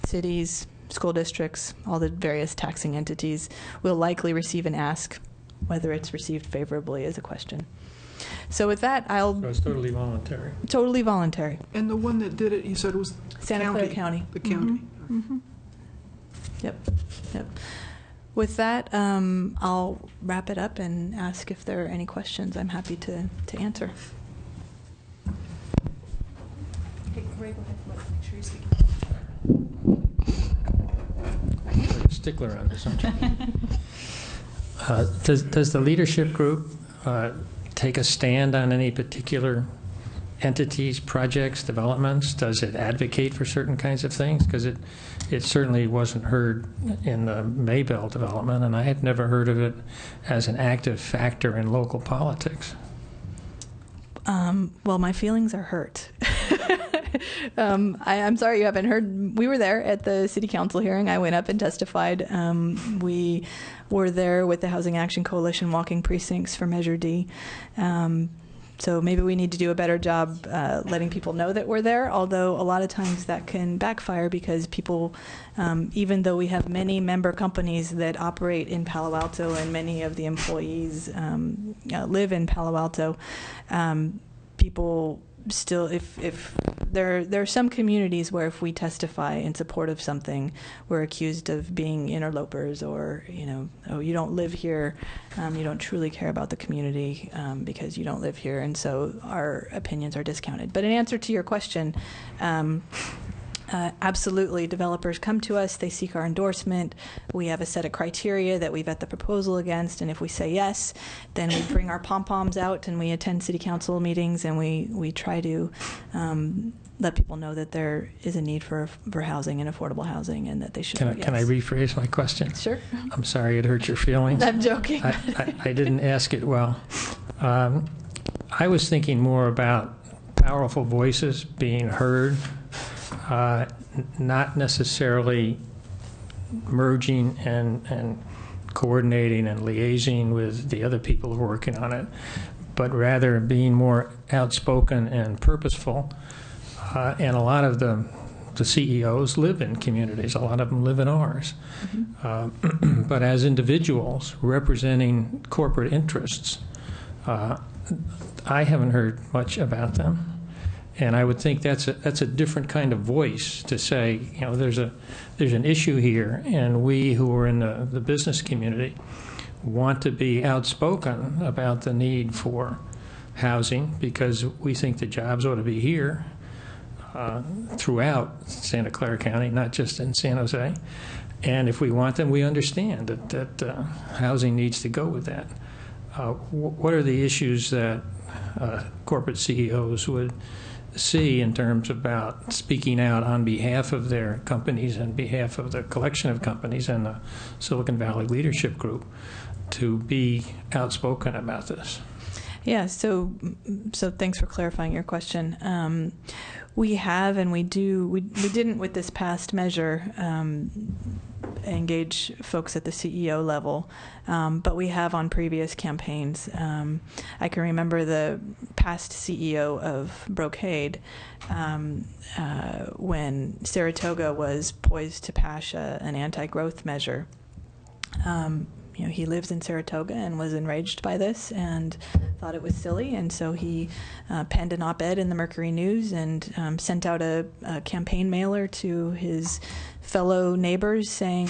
cities, school districts, all the various taxing entities will likely receive an ask. Whether it's received favorably is a question. So with that, So it's totally voluntary. Totally voluntary. And the one that did it, you said, was Santa Clara County. The county. Mm-hmm. Yep. With that, I'll wrap it up and ask if there are any questions. I'm happy to answer. Hey, Corey, go ahead. Make sure you speak. You're a stickler on this, aren't you? Does the leadership group take a stand on any particular entities, projects, developments? Does it advocate for certain kinds of things? Because it certainly wasn't heard in the Maybell development, and I had never heard of it as an active factor in local politics. Well, my feelings are hurt. I'm sorry you haven't heard. We were there at the city council hearing. I went up and testified. We were there with the Housing Action Coalition walking precincts for Measure D. So maybe we need to do a better job letting people know that we're there, although a lot of times that can backfire because people, even though we have many member companies that operate in Palo Alto and many of the employees live in Palo Alto, people still, if there are some communities where if we testify in support of something, we're accused of being interlopers, or oh, you don't live here, you don't truly care about the community because you don't live here, and so our opinions are discounted. But in answer to your question, absolutely, developers come to us, they seek our endorsement. We have a set of criteria that we vet the proposal against, and if we say yes, then we bring our pom-poms out and we attend city council meetings, and we try to let people know that there is a need for housing and affordable housing, and that they should vote yes. Can I rephrase my question? Sure. I'm sorry it hurt your feelings. I'm joking. I didn't ask it well. I was thinking more about powerful voices being heard, not necessarily merging and coordinating and liaising with the other people who are working on it, but rather being more outspoken and purposeful. And a lot of the CEOs live in communities. A lot of them live in ours. Mm-hmm. But as individuals representing corporate interests, I haven't heard much about them. And I would think that's a different kind of voice to say, there's an issue here, and we who are in the business community want to be outspoken about the need for housing because we think the jobs ought to be here throughout Santa Clara County, not just in San Jose. And if we want them, we understand that housing needs to go with that. What are the issues that corporate CEOs would see in terms about speaking out on behalf of their companies and behalf of the collection of companies and the Silicon Valley Leadership Group to be outspoken about this? Yeah, so thanks for clarifying your question. We have, and we do, we didn't with this past measure engage folks at the CEO level, but we have on previous campaigns. I can remember the past CEO of Brocade when Saratoga was poised to pass an anti-growth measure. He lives in Saratoga and was enraged by this and thought it was silly, and so he penned an op-ed in the Mercury News and sent out a campaign mailer to his fellow neighbors saying,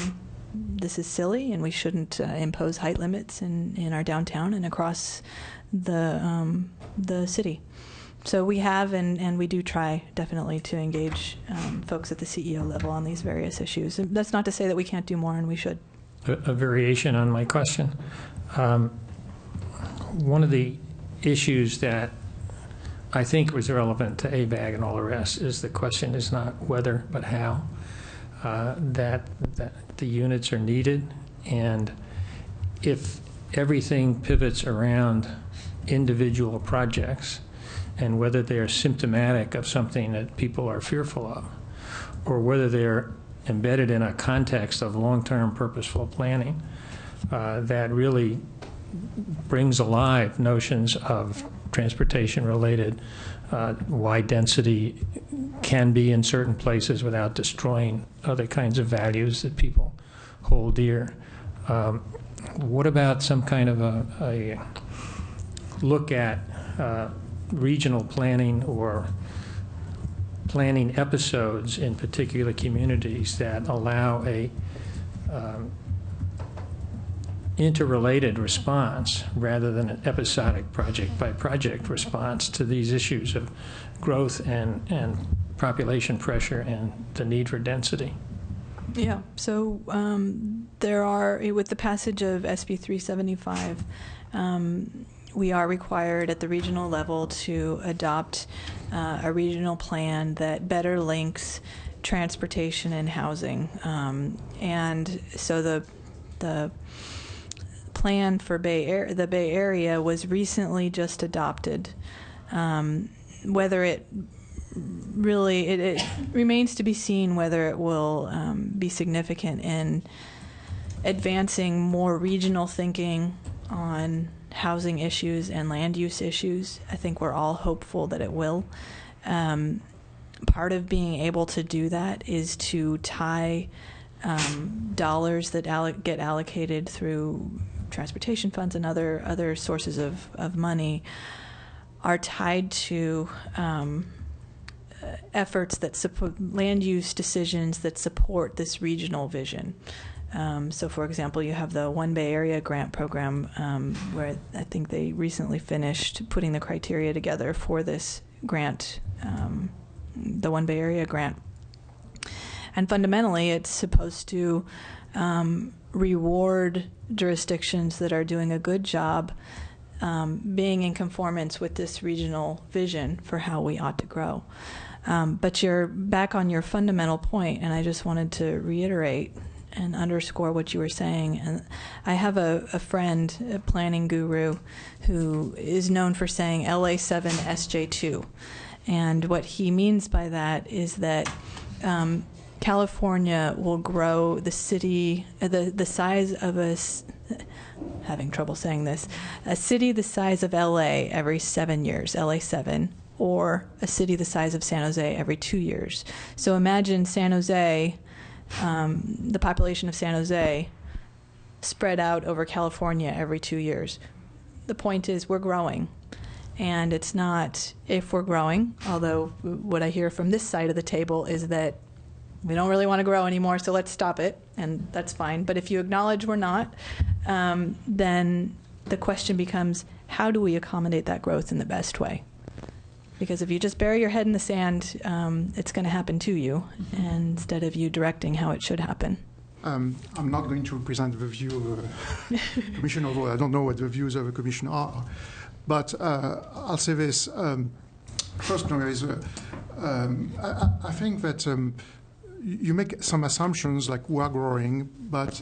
this is silly and we shouldn't impose height limits in our downtown and across the city. So we have, and we do try definitely to engage folks at the CEO level on these various issues. And that's not to say that we can't do more, and we should. A variation on my question. One of the issues that I think was relevant to ABAG and all the rest is the question is not whether but how. That the units are needed, and if everything pivots around individual projects and whether they are symptomatic of something that people are fearful of, or whether they're embedded in a context of long-term purposeful planning that really brings alive notions of transportation-related, why density can be in certain places without destroying other kinds of values that people hold dear. What about some kind of a look at regional planning or planning episodes in particular communities that allow a interrelated response rather than an episodic project-by-project response to these issues of growth and population pressure and the need for density? Yeah, so there are, with the passage of SB 375, we are required at the regional level to adopt a regional plan that better links transportation and housing. And so the plan for the Bay Area was recently just adopted. Whether it really, it remains to be seen whether it will be significant in advancing more regional thinking on housing issues and land use issues. I think we're all hopeful that it will. Part of being able to do that is to tie dollars that get allocated through transportation funds and other sources of money are tied to efforts that support land use decisions that support this regional vision. So, for example, you have the One Bay Area grant program, where I think they recently finished putting the criteria together for this grant, the One Bay Area grant. And fundamentally, it's supposed to reward jurisdictions that are doing a good job being in conformance with this regional vision for how we ought to grow. But you're back on your fundamental point, and I just wanted to reiterate and underscore what you were saying. And I have a friend, a planning guru, who is known for saying LA7 SJ2. And what he means by that is that California will grow the city, the size of having trouble saying this, a city the size of LA every 7 years, LA7, or a city the size of San Jose every 2 years. So imagine San Jose, the population of San Jose spread out over California every 2 years. The point is we're growing. And it's not if we're growing, although what I hear from this side of the table is that we don't really want to grow anymore, so let's stop it, and that's fine. But if you acknowledge we're not, then the question becomes, how do we accommodate that growth in the best way? Because if you just bury your head in the sand, it's going to happen to you, instead of you directing how it should happen. I'm not going to represent the view of the Commission, although I don't know what the views of the Commission are. But I'll say this. First, there is I think that you make some assumptions like we are growing, but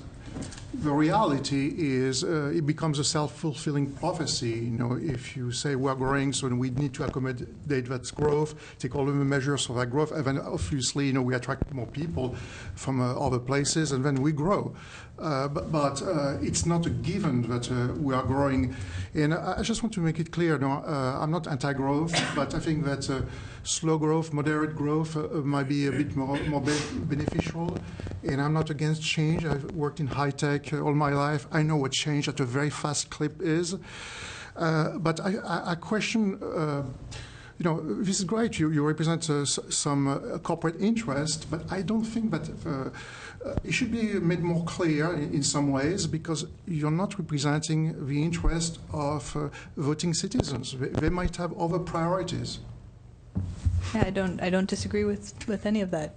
the reality is it becomes a self-fulfilling prophecy. You know, if you say we're growing, so we need to accommodate that growth, take all of the measures for that growth, and then obviously, you know, we attract more people from other places, and then we grow. But it's not a given that we are growing. And I just want to make it clear, no, I'm not anti-growth, but I think that slow growth, moderate growth might be a bit more beneficial. And I'm not against change. I've worked in high tech all my life. I know what change at a very fast clip is. But I question, you know, this is great. You represent some corporate interest, but I don't think that it should be made more clear in some ways, because you're not representing the interest of voting citizens. They might have other priorities. Yeah, I don't disagree with any of that,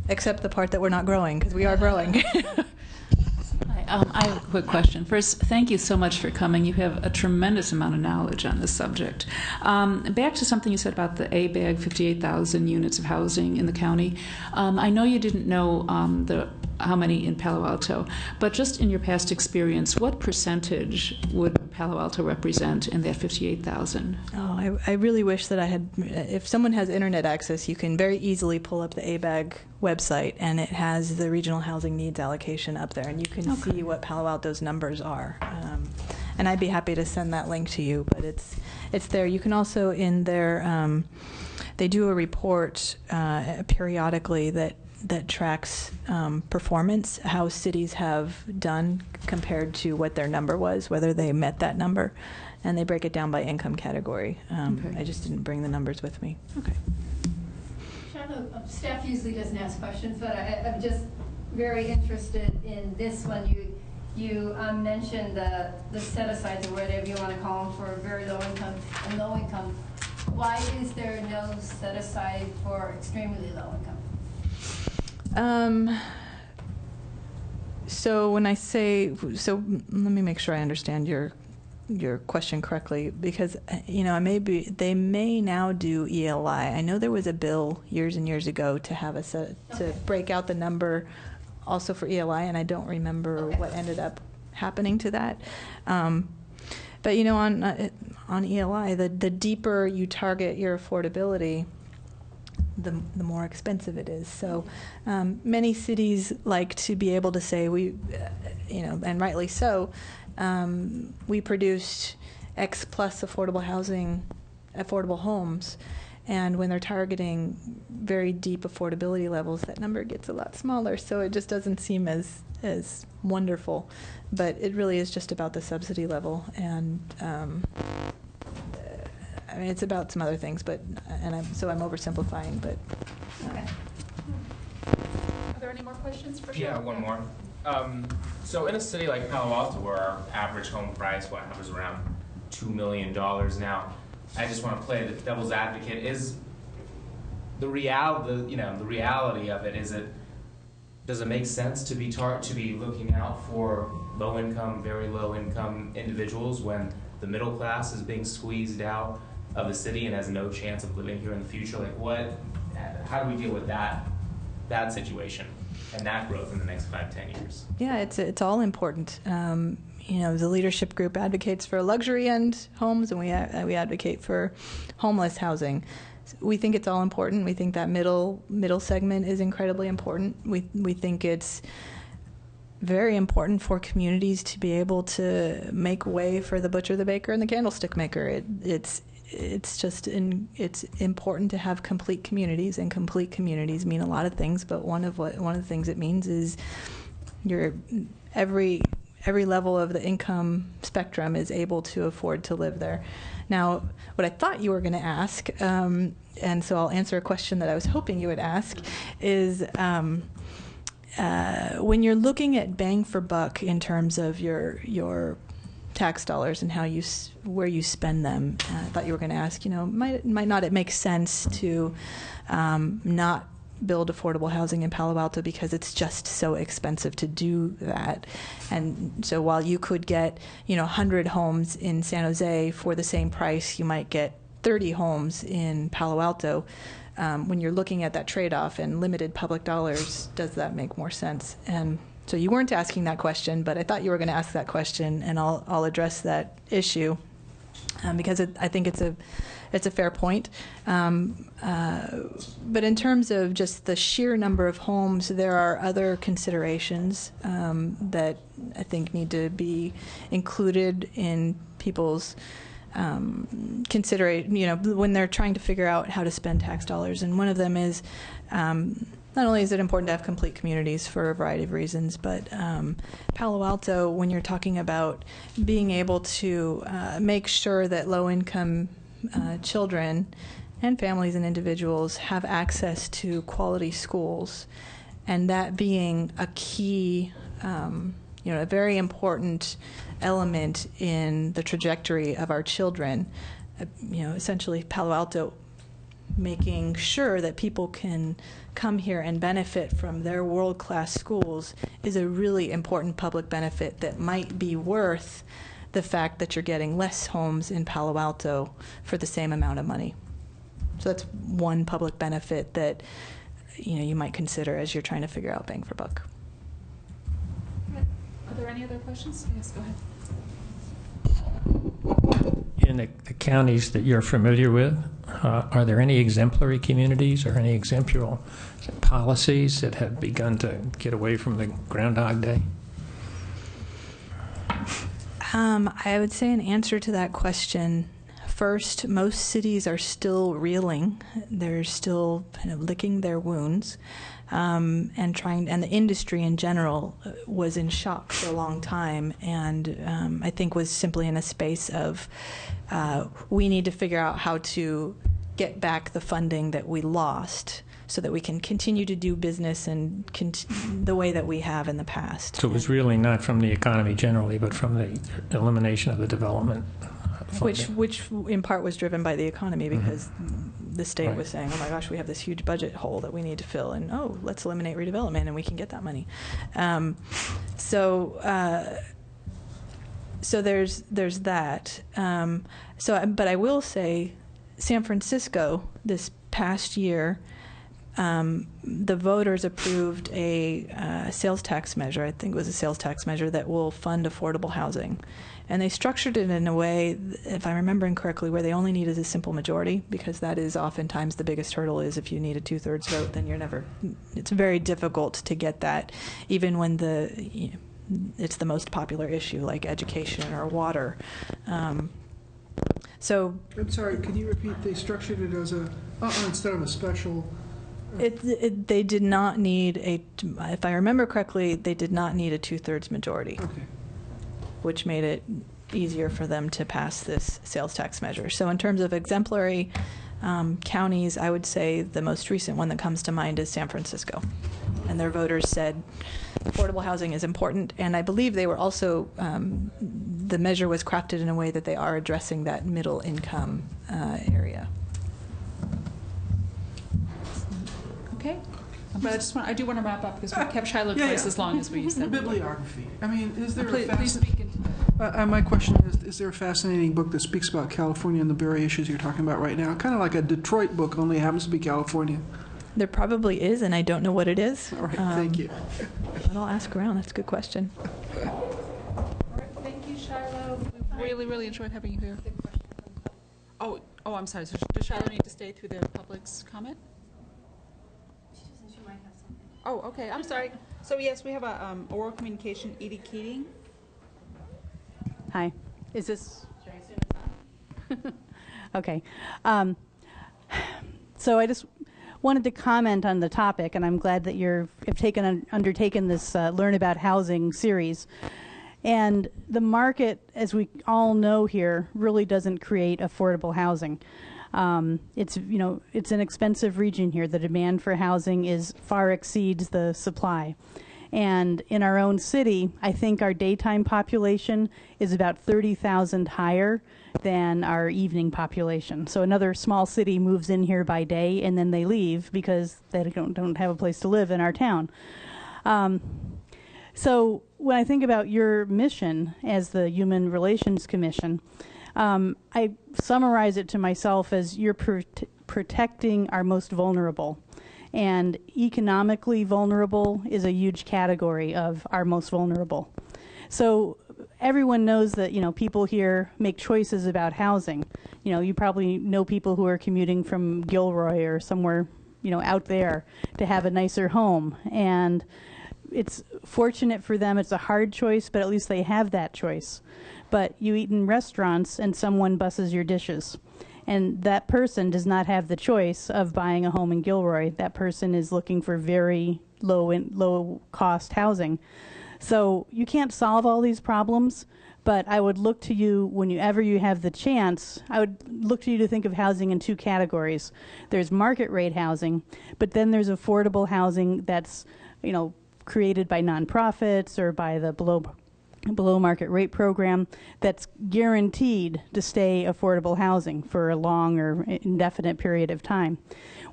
except the part that we're not growing, because we are growing. I have a quick question. First, thank you so much for coming. You have a tremendous amount of knowledge on this subject. Back to something you said about the ABAG, 58,000 units of housing in the county. I know you didn't know how many in Palo Alto, but just in your past experience, what percentage would Palo Alto represent in that 58,000? Oh, I really wish that I had. If someone has internet access, you can very easily pull up the ABAG website, and it has the regional housing needs allocation up there, and you can see what Palo Alto's numbers are. And I'd be happy to send that link to you, but it's there. You can also, in their, they do a report periodically that tracks performance, how cities have done compared to what their number was, whether they met that number, and they break it down by income category. I just didn't bring the numbers with me. Okay. Staff usually doesn't ask questions, but I'm just very interested in this one. You mentioned the set-asides, or whatever you want to call them, for very low income and low income. Why is there no set-aside for extremely low income? So when I say, so let me make sure I understand your question correctly, because you know, they may now do ELI. I know there was a bill years and years ago to have to break out the number also for ELI, and I don't remember what ended up happening to that. But you know, on ELI, the deeper you target your affordability, the more expensive it is. So many cities like to be able to say, you know, and rightly so, we produced X plus affordable housing, affordable homes, and when they're targeting very deep affordability levels, that number gets a lot smaller. So it just doesn't seem as wonderful. But it really is just about the subsidy level, and I mean, it's about some other things, but I'm oversimplifying, but. Okay. Are there any more questions for Yeah, one more. So in a city like Palo Alto, where our average home price hovers around $2 million now, I just want to play the devil's advocate. Is the reality of it? Does it make sense to be looking out for low income, very low income individuals when the middle class is being squeezed out of the city and has no chance of living here in the future? Like, how do we deal with that situation and that growth in the next 5-10 years? Yeah, it's all important. You know, the leadership group advocates for luxury end homes, and we advocate for homeless housing. We think it's all important. We think that middle segment is incredibly important. We think it's very important for communities to be able to make way for the butcher, the baker, and the candlestick maker. It's important to have complete communities, and complete communities mean a lot of things. But one of the things it means is every level of the income spectrum is able to afford to live there. Now, what I thought you were going to ask, and so I'll answer a question that I was hoping you would ask, is when you're looking at bang for buck in terms of your tax dollars and where you spend them, I thought you were going to ask, you know, might not it make sense to not build affordable housing in Palo Alto because it's just so expensive to do that. And so while you could get, 100 homes in San Jose for the same price, you might get 30 homes in Palo Alto. When you're looking at that trade-off and limited public dollars, does that make more sense? And so you weren't asking that question, but I thought you were going to ask that question, and I'll address that issue because I think it's a fair point. But in terms of just the sheer number of homes, there are other considerations that I think need to be included in people's when they're trying to figure out how to spend tax dollars. And one of them is not only is it important to have complete communities for a variety of reasons, but Palo Alto, when you're talking about being able to make sure that low-income children and families and individuals have access to quality schools, and that being a key, a very important element in the trajectory of our children. Essentially Palo Alto making sure that people can come here and benefit from their world-class schools is a really important public benefit that might be worth the fact that you're getting less homes in Palo Alto for the same amount of money. So that's one public benefit that you might consider as you're trying to figure out bang for buck. Are there any other questions? Yes, go ahead. In the counties that you're familiar with, are there any exemplary communities or any exemplary policies that have begun to get away from the Groundhog Day? I would say an answer to that question. First, most cities are still reeling. They're still kind of licking their wounds, and the industry in general was in shock for a long time, and I think was simply in a space of we need to figure out how to get back the funding that we lost so that we can continue to do business and the way that we have in the past. So it was really not from the economy generally, but from the elimination of the development funding. Which in part was driven by the economy because the state was saying, oh my gosh, we have this huge budget hole that we need to fill, and let's eliminate redevelopment and we can get that money. So there's that. But I will say San Francisco this past year, the voters approved a sales tax measure. I think it was a sales tax measure that will fund affordable housing. And they structured it in a way, if I'm remembering correctly, where they only needed a simple majority, because that is oftentimes the biggest hurdle is if you need a 2/3 vote, then it's very difficult to get that, even when it's the most popular issue like education or water. So I'm sorry, could you repeat? They structured it as instead of a special. They did not need if I remember correctly, they did not need a 2/3 majority. Okay. Which made it easier for them to pass this sales tax measure. So in terms of exemplary counties, I would say the most recent one that comes to mind is San Francisco. And their voters said affordable housing is important. And I believe they were also, the measure was crafted in a way that they are addressing that middle income area. Okay. But I do want to wrap up because we kept Shiloh twice as long as we said. Bibliography. I mean, is there Please speak into that. my question is there a fascinating book that speaks about California and the very issues you're talking about right now? Kind of like a Detroit book, only happens to be California. There probably is, and I don't know what it is. All right, thank you. But I'll ask around. That's a good question. All right, thank you, Shiloh. We really, really enjoyed having you here. Oh, I'm sorry. So does Shiloh need to stay through the public's comment? She might have something. Oh, okay. I'm sorry. So yes, we have a oral communication. Edie Keating. Hi. Is this? Should I assume it's on? Okay. So I just wanted to comment on the topic, and I'm glad that you've undertaken this Learn About Housing series. And the market, as we all know here, really doesn't create affordable housing. It's an expensive region here. The demand for housing far exceeds the supply. And in our own city, I think our daytime population is about 30,000 higher than our evening population. So another small city moves in here by day and then they leave because they don't have a place to live in our town. So when I think about your mission as the Human Relations Commission, I summarize it to myself as you're protecting our most vulnerable. And economically vulnerable is a huge category of our most vulnerable. So everyone knows that, people here make choices about housing. You probably know people who are commuting from Gilroy or somewhere, out there to have a nicer home. And it's fortunate for them. It's a hard choice, but at least they have that choice. But you eat in restaurants and someone busses your dishes. And that person does not have the choice of buying a home in Gilroy. That person is looking for very low cost housing. So you can't solve all these problems, but I would look to you whenever you have the chance. I would look to you to think of housing in two categories. There's market rate housing, but then there's affordable housing that's, created by nonprofits or by the below market rate program that's guaranteed to stay affordable housing for a long or indefinite period of time.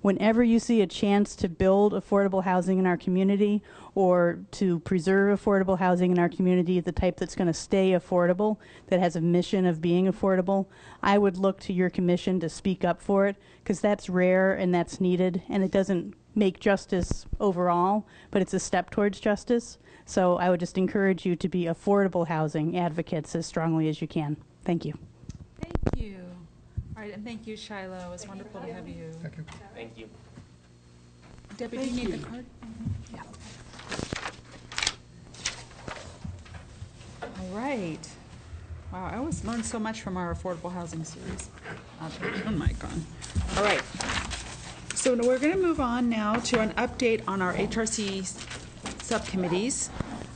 Whenever you see a chance to build affordable housing in our community or to preserve affordable housing in our community, the type that's going to stay affordable, that has a mission of being affordable, I would look to your commission to speak up for it, because that's rare and that's needed, and it doesn't make justice overall, but it's a step towards justice. So I would just encourage you to be affordable housing advocates as strongly as you can. Thank you. Thank you. All right, and thank you, Shiloh. It was wonderful to have you. Thank you. Thank you. Debbie, do you need the card? Yeah. All right. Wow, I always learn so much from our affordable housing series. I'll turn the mic on. All right. So we're going to move on now to an update on our HRC subcommittees.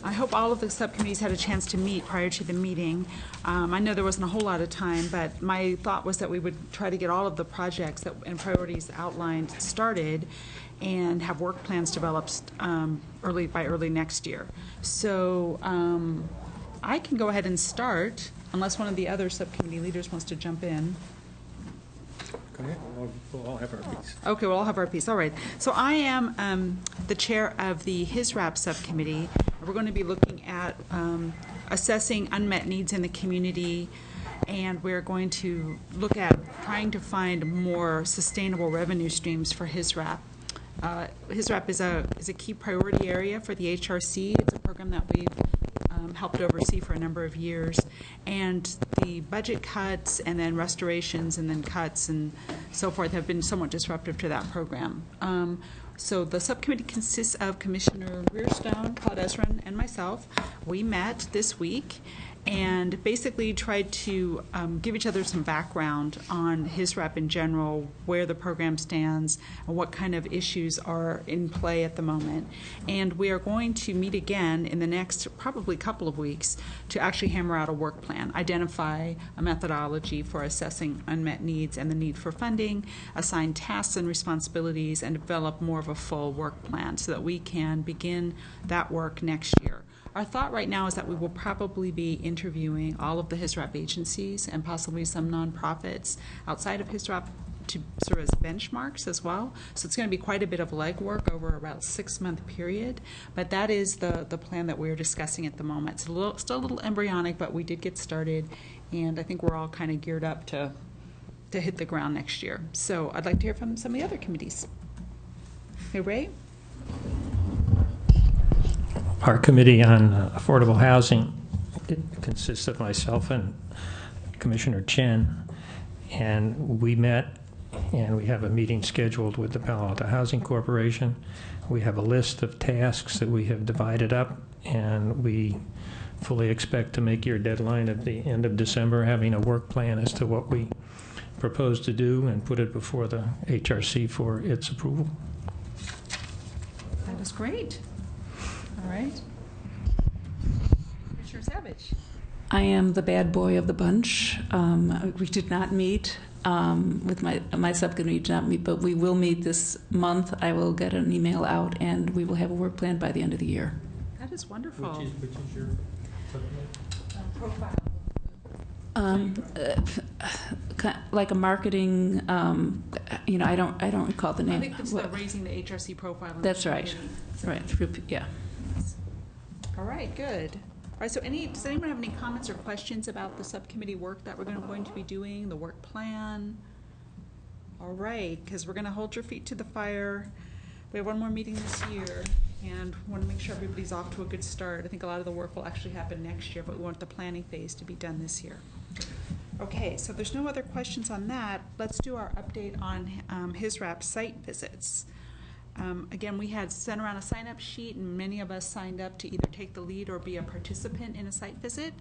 I hope all of the subcommittees had a chance to meet prior to the meeting. I know there wasn't a whole lot of time, but my thought was that we would try to get all of the projects and priorities outlined started and have work plans developed by early next year. So I can go ahead and start, unless one of the other subcommittee leaders wants to jump in. Okay, we'll all have our piece. Okay, we'll all have our piece. All right. So I am the chair of the HISRAP subcommittee. We're going to be looking at assessing unmet needs in the community, and we're going to look at trying to find more sustainable revenue streams for HISRAP. HISRAP is a key priority area for the HRC. It's a program that we've helped oversee for a number of years, and the budget cuts and then restorations and then cuts and so forth have been somewhat disruptive to that program. So the subcommittee consists of Commissioner Weirstone, Claude Ezrin, and myself. We met this week and basically tried to give each other some background on HISRAP in general, where the program stands, and what kind of issues are in play at the moment. And we are going to meet again in the next probably couple of weeks to actually hammer out a work plan, identify a methodology for assessing unmet needs and the need for funding, assign tasks and responsibilities, and develop more of a full work plan so that we can begin that work next year. Our thought right now is that we will probably be interviewing all of the HISRAP agencies and possibly some nonprofits outside of HISRAP to serve as benchmarks as well. So it's going to be quite a bit of legwork over about a 6-month period. But that is the plan that we're discussing at the moment. It's still a little embryonic, but we did get started, and I think we're all kind of geared up to hit the ground next year. So I'd like to hear from some of the other committees. Hey, Ray? Our committee on affordable housing consists of myself and Commissioner Chen, and we met and we have a meeting scheduled with the Palo Alto Housing Corporation. We have a list of tasks that we have divided up, and we fully expect to make your deadline at the end of December, having a work plan as to what we propose to do and put it before the HRC for its approval. That is great. All right. Commissioner Savage. I am the bad boy of the bunch. We did not meet with my subcommittee, did not meet, but we will meet this month. I will get an email out, and we will have a work plan by the end of the year. is wonderful. Which is your subject? Profile. Like a marketing, I don't recall the name. I think it's the raising the HRC profile. That's right. Right. Yeah. All right. Good. All right. So, does anyone have any comments or questions about the subcommittee work that we're going to be doing, the work plan? All right, because we're going to hold your feet to the fire. We have one more meeting this year, and want to make sure everybody's off to a good start. I think a lot of the work will actually happen next year, but we want the planning phase to be done this year. Okay, so if there's no other questions on that, let's do our update on HISRAP site visits. Again, we had sent around a sign-up sheet, and many of us signed up to either take the lead or be a participant in a site visit.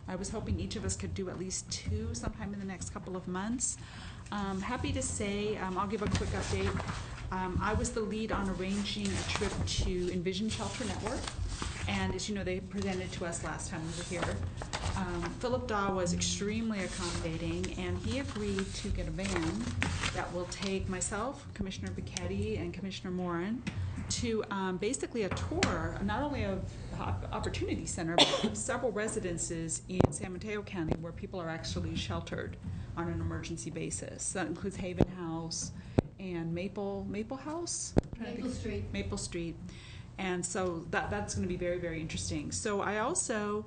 I was hoping each of us could do at least 2 sometime in the next couple of months. Happy to say, I'll give a quick update. I was the lead on arranging a trip to Envision Shelter Network, and as you know, they presented to us last time we were here. Philip Daw was extremely accommodating, and he agreed to get a van that will take myself, Commissioner Bicchetti, and Commissioner Moran to basically a tour, not only of the Opportunity Center, but of several residences in San Mateo County where people are actually sheltered on an emergency basis. That includes Haven House and Maple House? Maple Street. And so that's going to be very, very interesting. So I also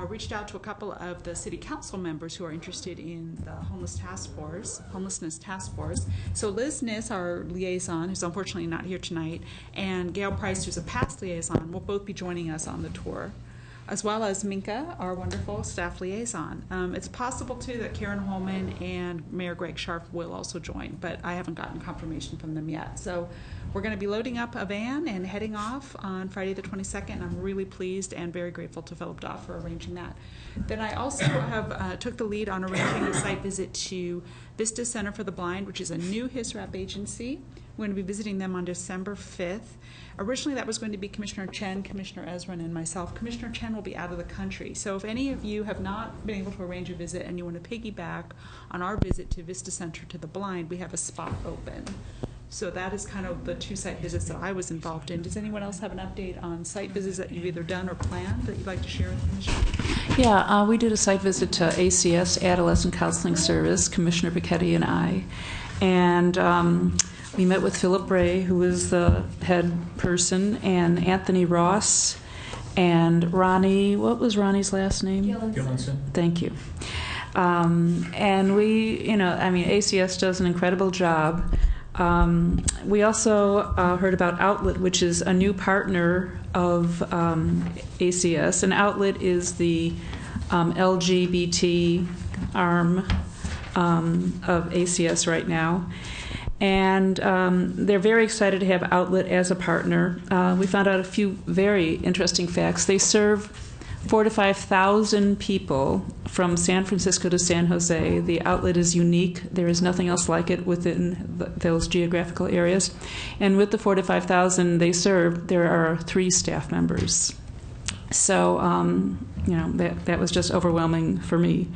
reached out to a couple of the city council members who are interested in the homelessness task force. So Liz Niss, our liaison, who's unfortunately not here tonight, and Gail Price, who's a past liaison, will both be joining us on the tour, as well as Minka, our wonderful staff liaison. It's possible, too, that Karen Holman and Mayor Greg Scharf will also join, but I haven't gotten confirmation from them yet. So we're going to be loading up a van and heading off on Friday the 22nd. I'm really pleased and very grateful to Philip Daw for arranging that. Then I also have took the lead on arranging a site visit to Vista Center for the Blind, which is a new HISRAP agency. We're going to be visiting them on December 5th. Originally, that was going to be Commissioner Chen, Commissioner Ezrin, and myself. Commissioner Chen will be out of the country. So if any of you have not been able to arrange a visit and you want to piggyback on our visit to Vista Center to the Blind, we have a spot open. So that is kind of the 2 site visits that I was involved in. Does anyone else have an update on site visits that you've either done or planned that you'd like to share with the Commission? Yeah, we did a site visit to ACS, Adolescent Counseling Service, Commissioner Bicchetti and I. And we met with Philip Bray, who is the head person, and Anthony Ross, and Ronnie, what was Ronnie's last name? Gillinson. Thank you. And we, ACS does an incredible job. We also heard about Outlet, which is a new partner of ACS. And Outlet is the LGBT arm of ACS right now. And they're very excited to have Outlet as a partner. We found out a few very interesting facts. They serve 4,000 to 5,000 people from San Francisco to San Jose. The Outlet is unique. There is nothing else like it within those geographical areas. And with the 4,000 to 5,000 they serve, there are 3 staff members. So, that was just overwhelming for me.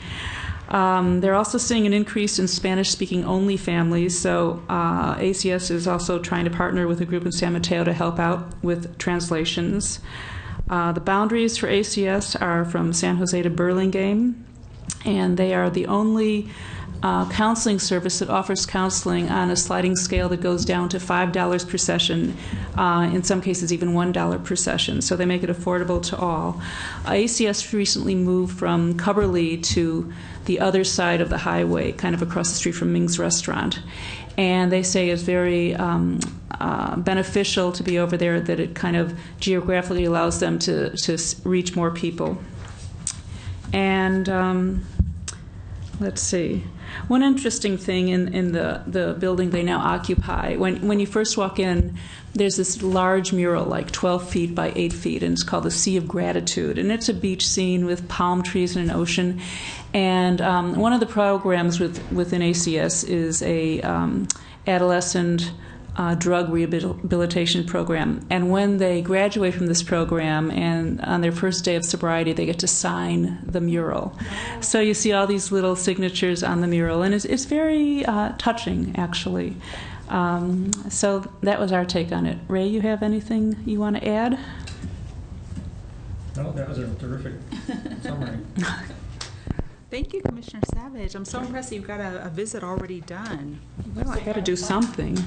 They're also seeing an increase in Spanish-speaking only families, so ACS is also trying to partner with a group in San Mateo to help out with translations. The boundaries for ACS are from San Jose to Burlingame, and they are the only counseling service that offers counseling on a sliding scale that goes down to $5 per session, in some cases even $1 per session, so they make it affordable to all. ACS recently moved from Cubberley to the other side of the highway, kind of across the street from Ming's Restaurant. And they say it's very beneficial to be over there, that it kind of geographically allows them to reach more people. And let's see. One interesting thing in the building they now occupy, when you first walk in, there's this large mural, like 12 feet by 8 feet, and it's called the Sea of Gratitude. And it's a beach scene with palm trees and an ocean. And one of the programs within ACS is a adolescent drug rehabilitation program. And when they graduate from this program and on their first day of sobriety, they get to sign the mural. So you see all these little signatures on the mural, and it's very touching, actually. So that was our take on it. Ray, you have anything you want to add? No, that was a terrific summary. Thank you, Commissioner Savage. I'm so impressed that you've got a visit already done. Well, I got to do something.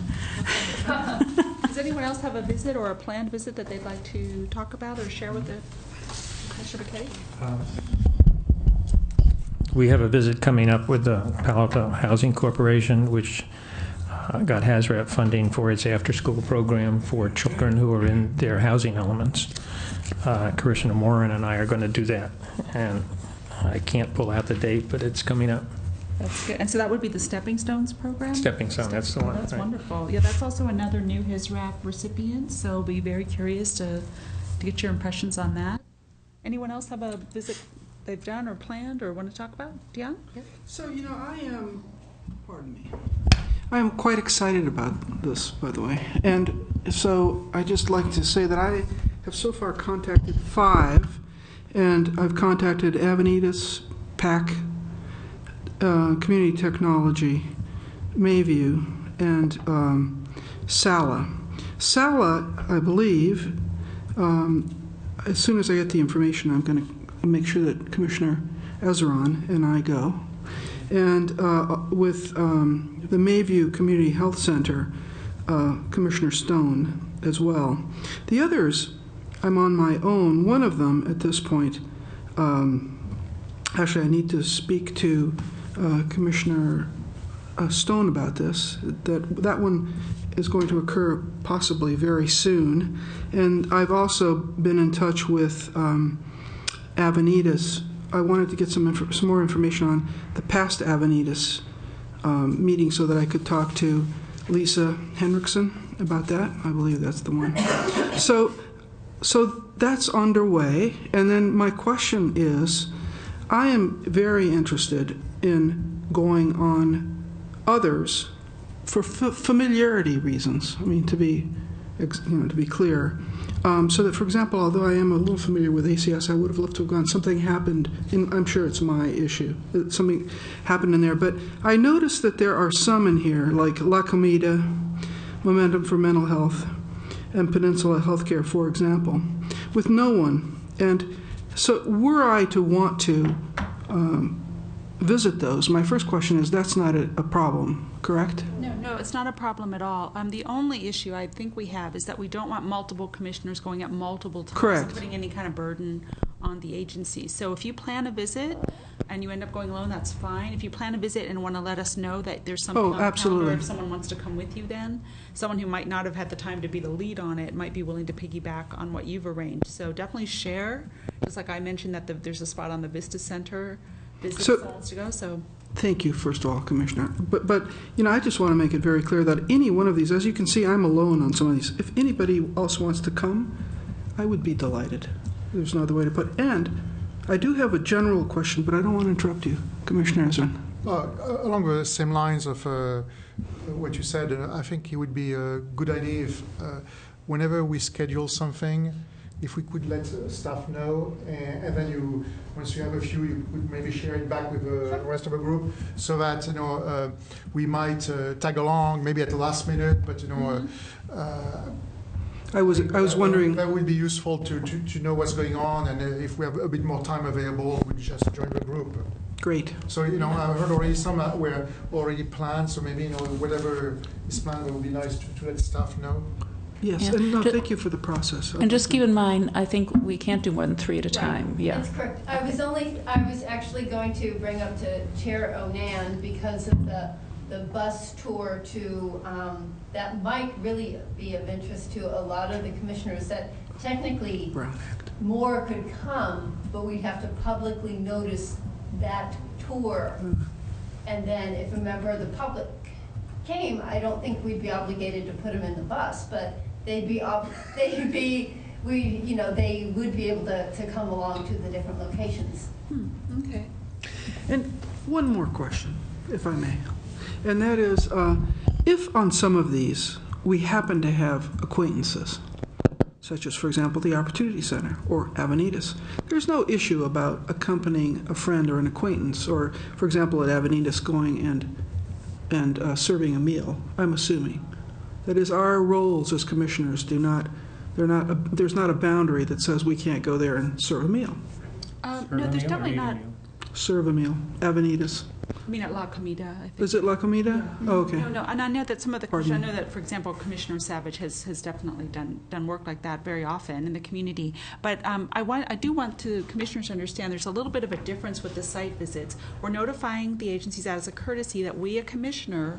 Does anyone else have a visit or a planned visit that they'd like to talk about or share with the Commissioner McKay? We have a visit coming up with the Palo Alto Housing Corporation, which got HAZRAP funding for its after-school program for children who are in their housing elements. Commissioner Moran and I are going to do that, and I can't pull out the date, but it's coming up. That's good. And so that would be the Stepping Stones program? Stepping Stone, that's the one. That's right. wonderful. Yeah, that's also another new HISRAP recipient, so I'll be very curious to get your impressions on that. Anyone else have a visit they've done or planned or want to talk about? Dion? Yes. So, I am quite excited about this, by the way. And so I just like to say that I have so far contacted 5, and I've contacted Avenidas, PAC, Community Technology, Mayview, and Sala. Sala, I believe, as soon as I get the information, I'm going to make sure that Commissioner Ezron and I go. And with the Mayview Community Health Center, Commissioner Stone as well. The others, I'm on my own. One of them at this point, actually I need to speak to Commissioner Stone about this. That one is going to occur possibly very soon. And I've also been in touch with Avenidas. I wanted to get some more information on the past Avenidas meeting so that I could talk to Lisa Henriksen about that. I believe that's the one. So that's underway. And then my question is, I am very interested in going on others for familiarity reasons. I mean, to be clear. So that, for example, although I am a little familiar with ACS, I would have loved to have gone. Something happened, and I'm sure it's my issue. Something happened in there. But I noticed that there are some in here, like La Comida, Momentum for Mental Health, and Peninsula Healthcare, for example, with no one. And so were I to want to visit those, my first question is, that's not a problem, correct? No, it's not a problem at all. The only issue I think we have is that we don't want multiple commissioners going at multiple times Correct. and putting any kind of burden on the agency. So if you plan a visit and you end up going alone, that's fine. If you plan a visit and want to let us know that there's something on the calendar, if someone wants to come with you then, someone who might not have had the time to be the lead on it might be willing to piggyback on what you've arranged. So definitely share, just like I mentioned that there's a spot on the Vista Center visit So- that wants to go. So Thank you, first of all, Commissioner. But I just want to make it very clear that any one of these, as you can see, I'm alone on some of these. If anybody else wants to come, I would be delighted. There's no other way to put it. And I do have a general question, but I don't want to interrupt you, Commissioner Ezrin. Along the same lines of what you said, I think it would be a good idea if whenever we schedule something, if we could let staff know, and then once you have a few, you could maybe share it back with the rest of the group, so that we might tag along, maybe at the last minute. But I was wondering. That would be useful to know what's going on, and if we have a bit more time available, we just join the group. Great. So I've heard already some that were already planned. So maybe whatever is planned, it would be nice to let staff know. Yes, Yeah. and thank you for the process. And just keep in mind, I think we can't do more than 3 at a time. Yeah. That's correct. I was actually going to bring up to Chair Onan because of the bus tour to, that might really be of interest to a lot of the commissioners, that technically Brown Act. more could come, but we'd have to publicly notice that tour. And then if a member of the public came, I don't think we'd be obligated to put them in the bus, but they would be able to come along to the different locations. okay. And one more question, if I may. And that is, if on some of these we happen to have acquaintances, such as, for example, the Opportunity Center or Avenidas, there's no issue about accompanying a friend or an acquaintance, or, for example, at Avenidas going and serving a meal, I'm assuming. That is, our roles as commissioners do not there's not a boundary that says we can't go there and serve a meal. No, there's definitely not. Serve a meal. Avenidas. I mean, at La Comida, I think. Is it La Comida? Oh, okay. No, and I know that some of the, Pardon I me. know that, for example, Commissioner Savage has definitely done work like that very often in the community. But I do want commissioners to understand there's a little bit of a difference with the site visits. We're notifying the agencies as a courtesy that we, a commissioner,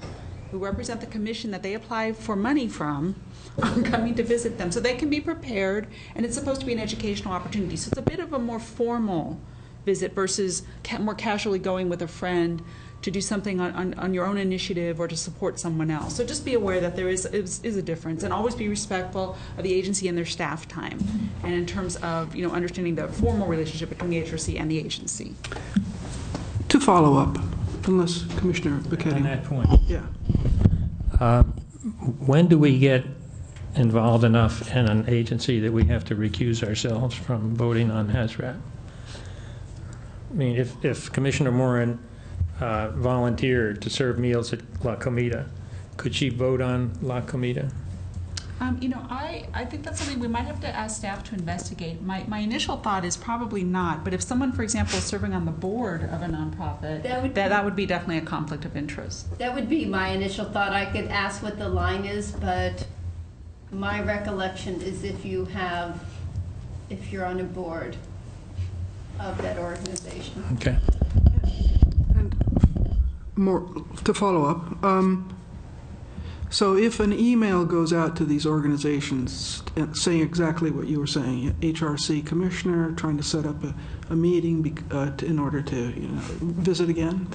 who represent the commission that they apply for money from, are coming to visit them. So they can be prepared, and it's supposed to be an educational opportunity. So it's a bit of a more formal visit versus more casually going with a friend to do something on your own initiative or to support someone else. So just be aware that there is a difference, and always be respectful of the agency and their staff time, and in terms of understanding the formal relationship between the HRC and the agency. To follow up, unless Commissioner Bacchetti. On that point, Yeah. when do we get involved enough in an agency that we have to recuse ourselves from voting on HAZRAT? I mean, if Commissioner Moran volunteered to serve meals at La Comida, could she vote on La Comida? I think that's something we might have to ask staff to investigate. My initial thought is probably not, but if someone, for example, is serving on the board of a nonprofit, that would be definitely a conflict of interest. That would be my initial thought. I could ask what the line is, but my recollection is if you're on a board of that organization. Okay. And more to follow up. So if an email goes out to these organizations saying exactly what you were saying, HRC commissioner trying to set up a meeting in order to visit again,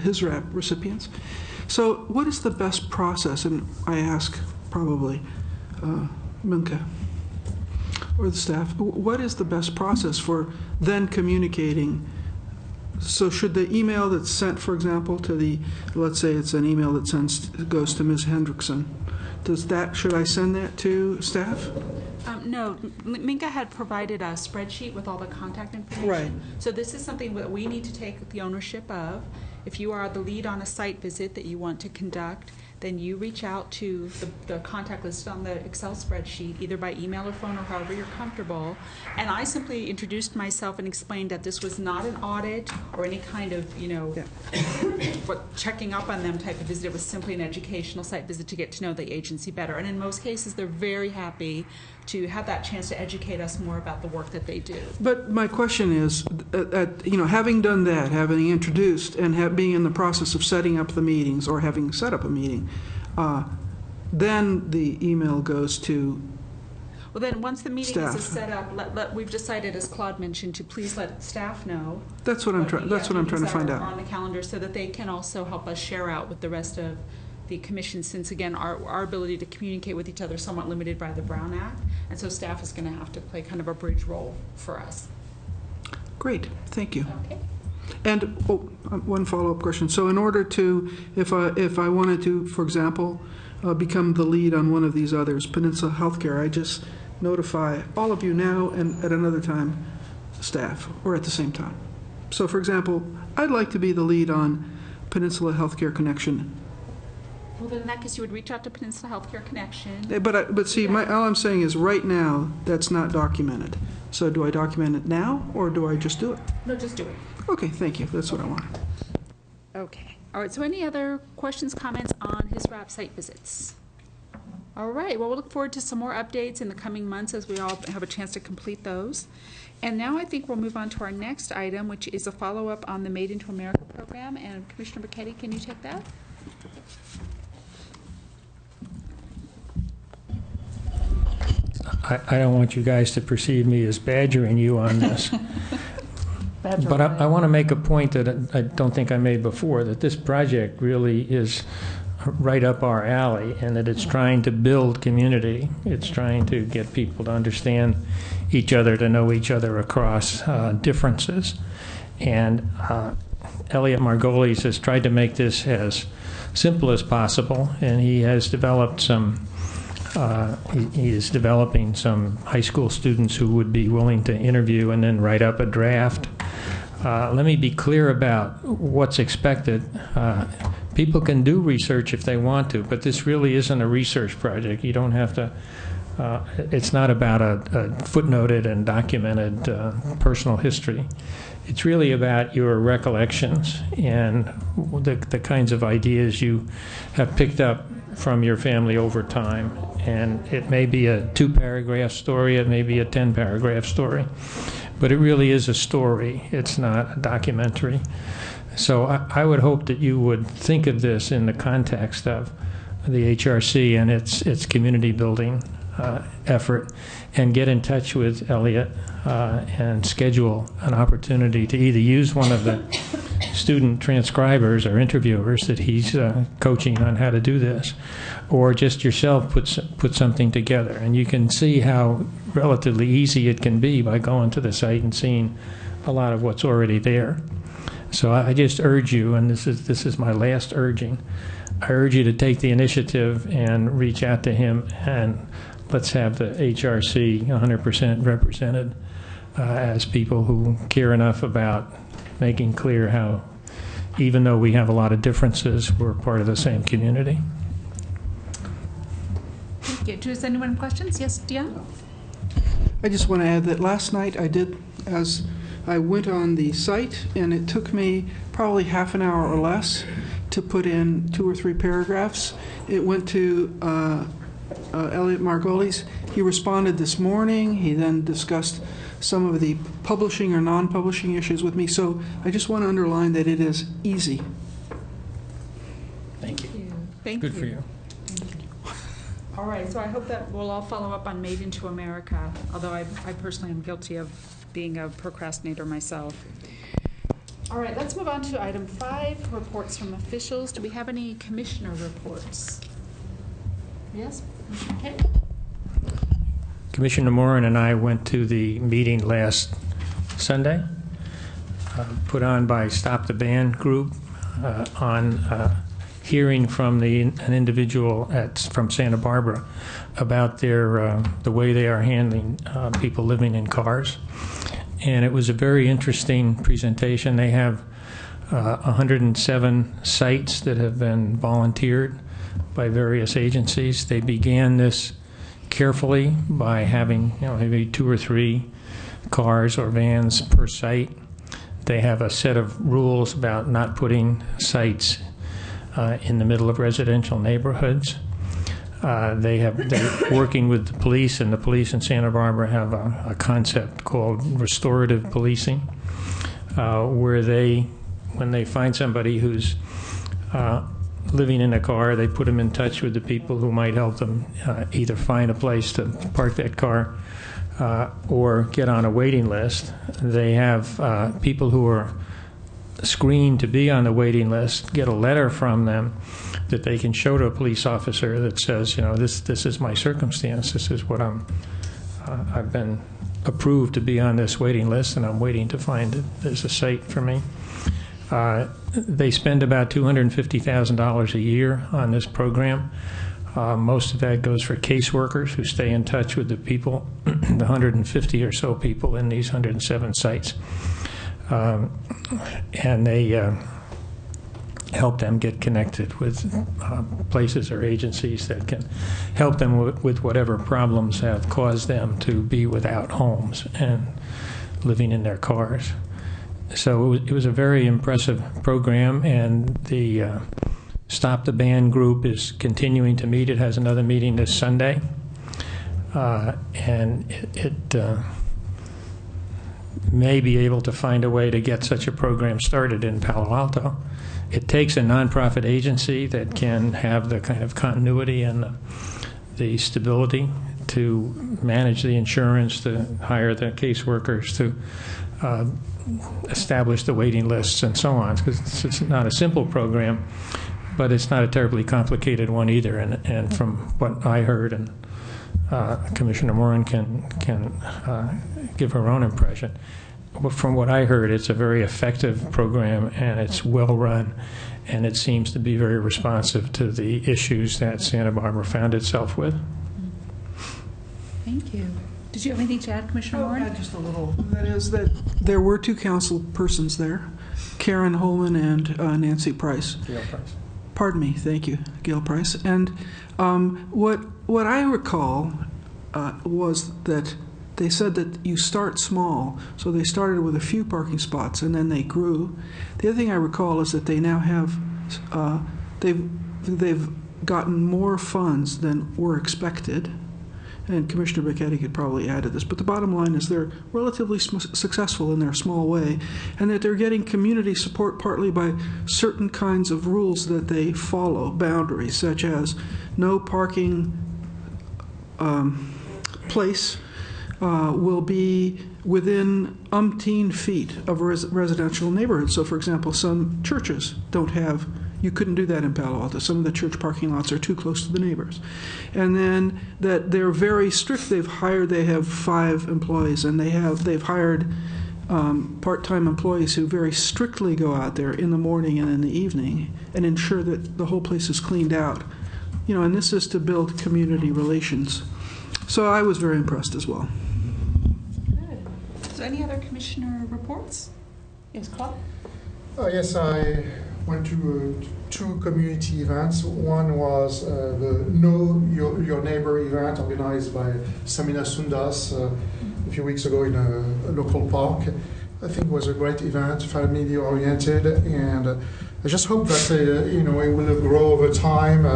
his recipients. So what is the best process? And I ask probably Minka or the staff, what is the best process for then communicating? So should the email that's sent, for example, to let's say it's an email that goes to Ms. Hendrickson, should I send that to staff? No, Minka had provided a spreadsheet with all the contact information. Right. So this is something that we need to take the ownership of. If you are the lead on a site visit that you want to conduct, then you reach out to the contact listed on the Excel spreadsheet, either by email or phone or however you're comfortable. And I simply introduced myself and explained that this was not an audit or any kind of, checking up on them type of visit. It was simply an educational site visit to get to know the agency better. And in most cases, they're very happy to have that chance to educate us more about the work that they do. But my question is, having done that, having introduced and being in the process of setting up the meetings or having set up a meeting, then the email goes to Well, then, once the meeting staff. is set up, we've decided, as Claude mentioned, to please let staff know. That's what I'm trying. That's what I'm trying to find out. On the calendar, so that they can also help us share out with the rest of the commission. Since again, our ability to communicate with each other is somewhat limited by the Brown Act, and so staff is going to have to play kind of a bridge role for us. Great, thank you. Okay. And one follow-up question. So, in order to, if I wanted to, for example, become the lead on one of these others, Peninsula Healthcare, I just notify all of you now and at another time, staff, or at the same time. So, for example, I'd like to be the lead on Peninsula Healthcare Connection. Well, then in that case, you would reach out to Peninsula Healthcare Connection. But see, all I'm saying is right now, that's not documented. So do I document it now, or do I just do it? No, just do it. Okay, thank you. That's what I wanted. Okay. All right, so any other questions, comments on his RAP site visits? All right, well, we'll look forward to some more updates in the coming months as we all have a chance to complete those. And now I think we'll move on to our next item, which is a follow-up on the Made into America program. And Commissioner Bacchetti, can you take that? I don't want you guys to perceive me as badgering you on this. But I want to make a point that I don't think I made before, that this project really is right up our alley, and that it's trying to build community. It's trying to get people to understand each other, to know each other across differences. And Elliot Margolis has tried to make this as simple as possible, and he has developed some he is developing some high school students who would be willing to interview and then write up a draft. Let me be clear about what's expected. People can do research if they want to, but this really isn't a research project. You don't have to It's not about a footnoted and documented personal history. It's really about your recollections and the kinds of ideas you have picked up from your family over time. And it may be a 2-paragraph story, it may be a 10-paragraph story, but it really is a story. It's not a documentary. So I would hope that you would think of this in the context of the HRC and its community building effort, and get in touch with Elliot and schedule an opportunity to either use one of the student transcribers or interviewers that he's coaching on how to do this, or just yourself put something together. And you can see how relatively easy it can be by going to the site and seeing a lot of what's already there. So I just urge you, and this is my last urging, I urge you to take the initiative and reach out to him, and let's have the HRC 100% represented as people who care enough about making clear how, even though we have a lot of differences, we're part of the same community. Thank you. Does anyone have questions? Yes, Dion? I just want to add that last night I went on the site, and it took me probably half an hour or less to put in 2 or 3 paragraphs. It went to Elliot Margolis. He responded this morning. He then discussed some of the publishing or non-publishing issues with me. So I just want to underline that it is easy. Thank you. Thank you. Good for you. All right, so I hope that we'll all follow up on Made into America, although I personally am guilty of being a procrastinator myself. All right, let's move on to item 5, reports from officials. Do we have any commissioner reports? Yes? Okay. Commissioner Moran and I went to the meeting last Sunday, put on by Stop the Ban group on hearing from an individual from Santa Barbara about the way they are handling people living in cars. And it was a very interesting presentation. They have 107 sites that have been volunteered by various agencies. They began this carefully by having maybe 2 or 3 cars or vans per site. They have a set of rules about not putting sites in the middle of residential neighborhoods. They're working with the police, and the police in Santa Barbara have a concept called restorative policing, where when they find somebody who's living in a car, they put them in touch with the people who might help them either find a place to park that car or get on a waiting list. They have people who are screened to be on the waiting list get a letter from them that they can show to a police officer that says, this is my circumstance. This is what I've been approved to be on this waiting list, and I'm waiting to find that there's a site for me. They spend about $250,000 a year on this program. Most of that goes for caseworkers who stay in touch with the people, the 150 or so people in these 107 sites. And they help them get connected with places or agencies that can help them with whatever problems have caused them to be without homes and living in their cars. So it was a very impressive program, and the Stop the Ban group is continuing to meet. It has another meeting this Sunday, and it may be able to find a way to get such a program started in Palo Alto. It takes a nonprofit agency that can have the kind of continuity and the stability to manage the insurance, to hire the caseworkers, to establish the waiting lists and so on, because it's not a simple program, but it's not a terribly complicated one either. And from what I heard, and Commissioner Moran can give her own impression, from what I heard, it's a very effective program, and it's well run, and it seems to be very responsive to the issues that Santa Barbara found itself with. Thank you. Did you have anything to add, Commissioner Moran? Yeah, just a little. That is that there were 2 council persons there, Karen Holman and Nancy Price. Gail Price. Pardon me, thank you, Gail Price. And what I recall was that they said that you start small, so they started with a few parking spots and then they grew. The other thing I recall is that they now have, they've gotten more funds than were expected, and Commissioner Becchetti could probably add to this, but the bottom line is they're relatively successful in their small way, and that they're getting community support partly by certain kinds of rules that they follow, boundaries, such as no parking place will be within umpteen feet of a residential neighborhood. So, for example, some churches don't have, you couldn't do that in Palo Alto. Some of the church parking lots are too close to the neighbors. And then that they're very strict. They have 5 employees, and they've hired part-time employees who very strictly go out there in the morning and in the evening and ensure that the whole place is cleaned out. You know, and this is to build community relations. So I was very impressed as well. Good. So any other commissioner reports? Yes, Claude? Yes, I went to 2 community events. One was the Know Your Neighbor event organized by Samina Sundas a few weeks ago in a local park. I think it was a great event, family oriented, and I just hope that it will grow over time.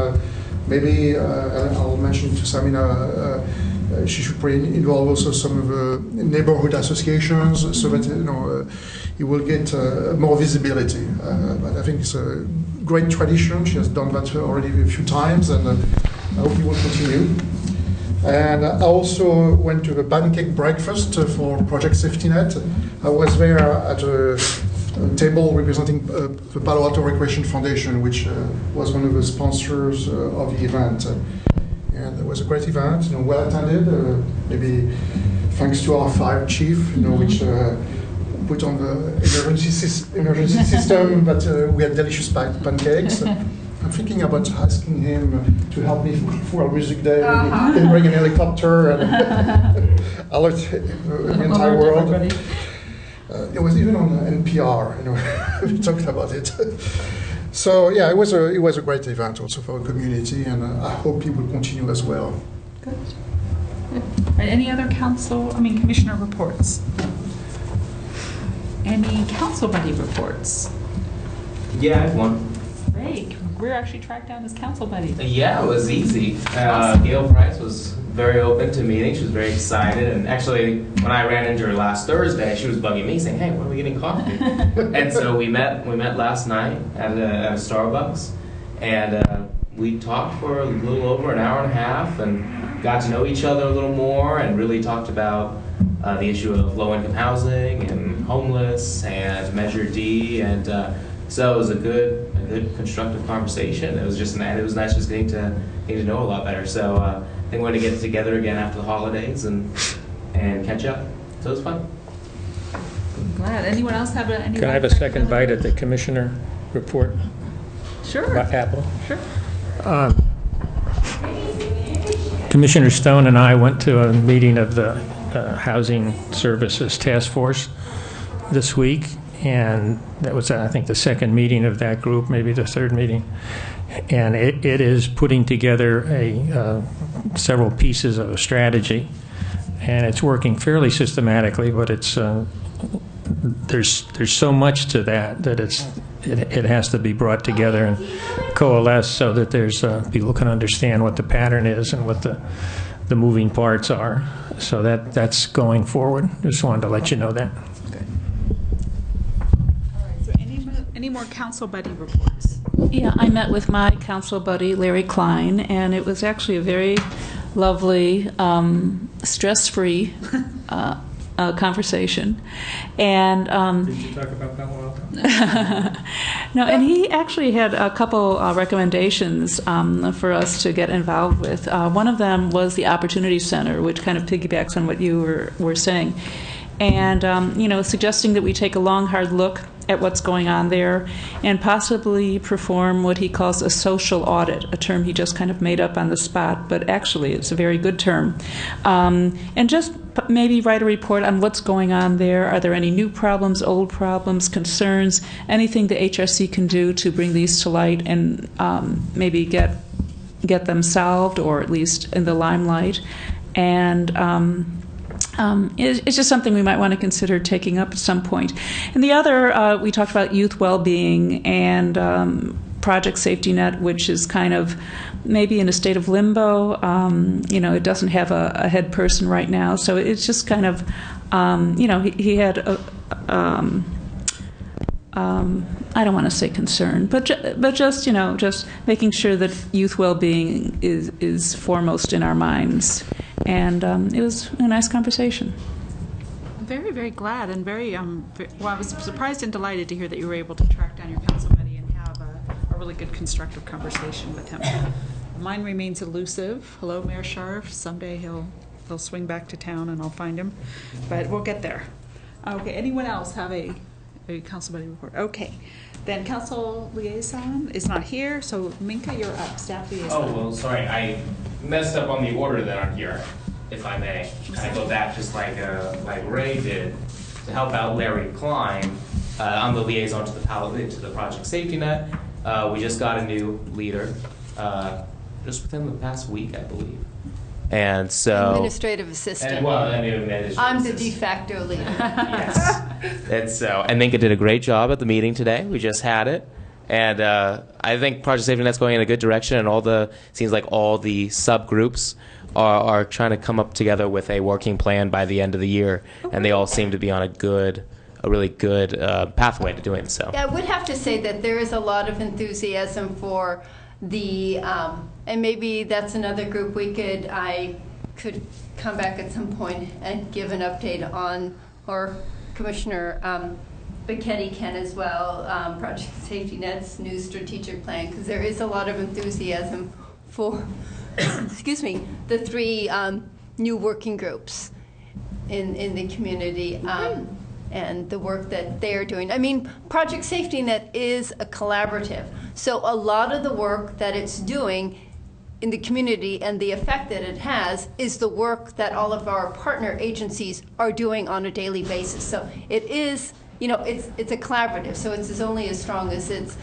Maybe I'll mention to Samina she should involve also some of the neighborhood associations so that it will get more visibility. But I think it's a great tradition. She has done that already a few times, and I hope it will continue. And I also went to the pancake breakfast for Project Safety Net. I was there at a table representing the Palo Alto Recreation Foundation, which was one of the sponsors of the event. And it was a great event, well attended. Maybe thanks to our fire chief, which put on the emergency system. But we had delicious pancakes. I'm thinking about asking him to help me for a music day. Maybe and bring an helicopter and alert the entire world. It was even on NPR. We talked about it. So yeah, it was a great event also for the community, and I hope it will continue as well. Good. Good. Right, any other commissioner reports? Any council buddy reports? Yeah, I have one. Great. We're actually tracked down as council buddy. Yeah, it was easy. Awesome. Gail Price was very open to meeting. She was very excited. And actually, when I ran into her last Thursday, she was bugging me, saying, "Hey, when are we getting coffee?" And so we met last night at a Starbucks, and we talked for a little over an hour and a half, and got to know each other a little more, and really talked about the issue of low-income housing and homeless and Measure D, and so it was a good constructive conversation. It was nice just getting to know a lot better. So I think we're going to get together again after the holidays and catch up. So it was fun. I'm glad. Anyone else have any? Can I have a second bite at the commissioner report? Sure. About Apple? Sure. Commissioner Stone and I went to a meeting of the Housing Services Task Force this week, and that was, I think, the second meeting of that group, maybe the third meeting. And it is putting together several pieces of a strategy, and it's working fairly systematically, but it's there's so much to that it has to be brought together and coalesce so that there's people can understand what the pattern is and what the moving parts are. So that's going forward. Just wanted to let you know that. So any more council buddy reports? Yeah, I met with my council buddy, Larry Klein, and it was actually a very lovely, stress-free conversation. And Did you talk about Palo Alto? no, and he actually had a couple recommendations for us to get involved with. One of them was the Opportunity Center, which kind of piggybacks on what you were saying. And, suggesting that we take a long, hard look at what's going on there and possibly perform what he calls a social audit, a term he just kind of made up on the spot, but actually it's a very good term. And just maybe write a report on what's going on there. Are there any new problems, old problems, concerns, anything the HRC can do to bring these to light and maybe get them solved or at least in the limelight. and it's just something we might want to consider taking up at some point. And the other, we talked about youth well-being and Project Safety Net, which is kind of maybe in a state of limbo. It doesn't have a head person right now, so it's just kind of, he had I don't want to say concern, but just making sure that youth well-being is foremost in our minds. And it was a nice conversation. Very, very glad and very, well, I was surprised and delighted to hear that you were able to track down your council buddy and have a really good constructive conversation with him. Mine remains elusive. Hello, Mayor Sharf. Someday he'll swing back to town and I'll find him, but we'll get there. Okay, anyone else have a council buddy report? Okay, then council liaison is not here, so Minka, you're up. Staff liaison. Oh, well, sorry, I messed up on the order that I'm here, if I may. I go back just like Ray did to help out Larry Klein. I'm the liaison to the Palo, to the Project Safety Net. We just got a new leader just within the past week, I believe. And so administrative assistant. I'm the de facto leader. Yes. And so, and Minka did a great job at the meeting today. We just had it, and I think Project Safety Net's going in a good direction. And seems like all the subgroups are trying to come up together with a working plan by the end of the year, and they all seem to be on a really good pathway to doing so. Yeah, I would have to say that there is a lot of enthusiasm for the, and maybe that's another group I could come back at some point and give an update on, or Commissioner Bicchetti can as well, Project Safety Net's new strategic plan, because there is a lot of enthusiasm for, excuse me, the three new working groups in the community. And the work that they're doing. I mean, Project Safety Net is a collaborative. So a lot of the work that it's doing in the community and the effect that it has is the work that all of our partner agencies are doing on a daily basis. So it is, it's a collaborative. So it's only as strong as its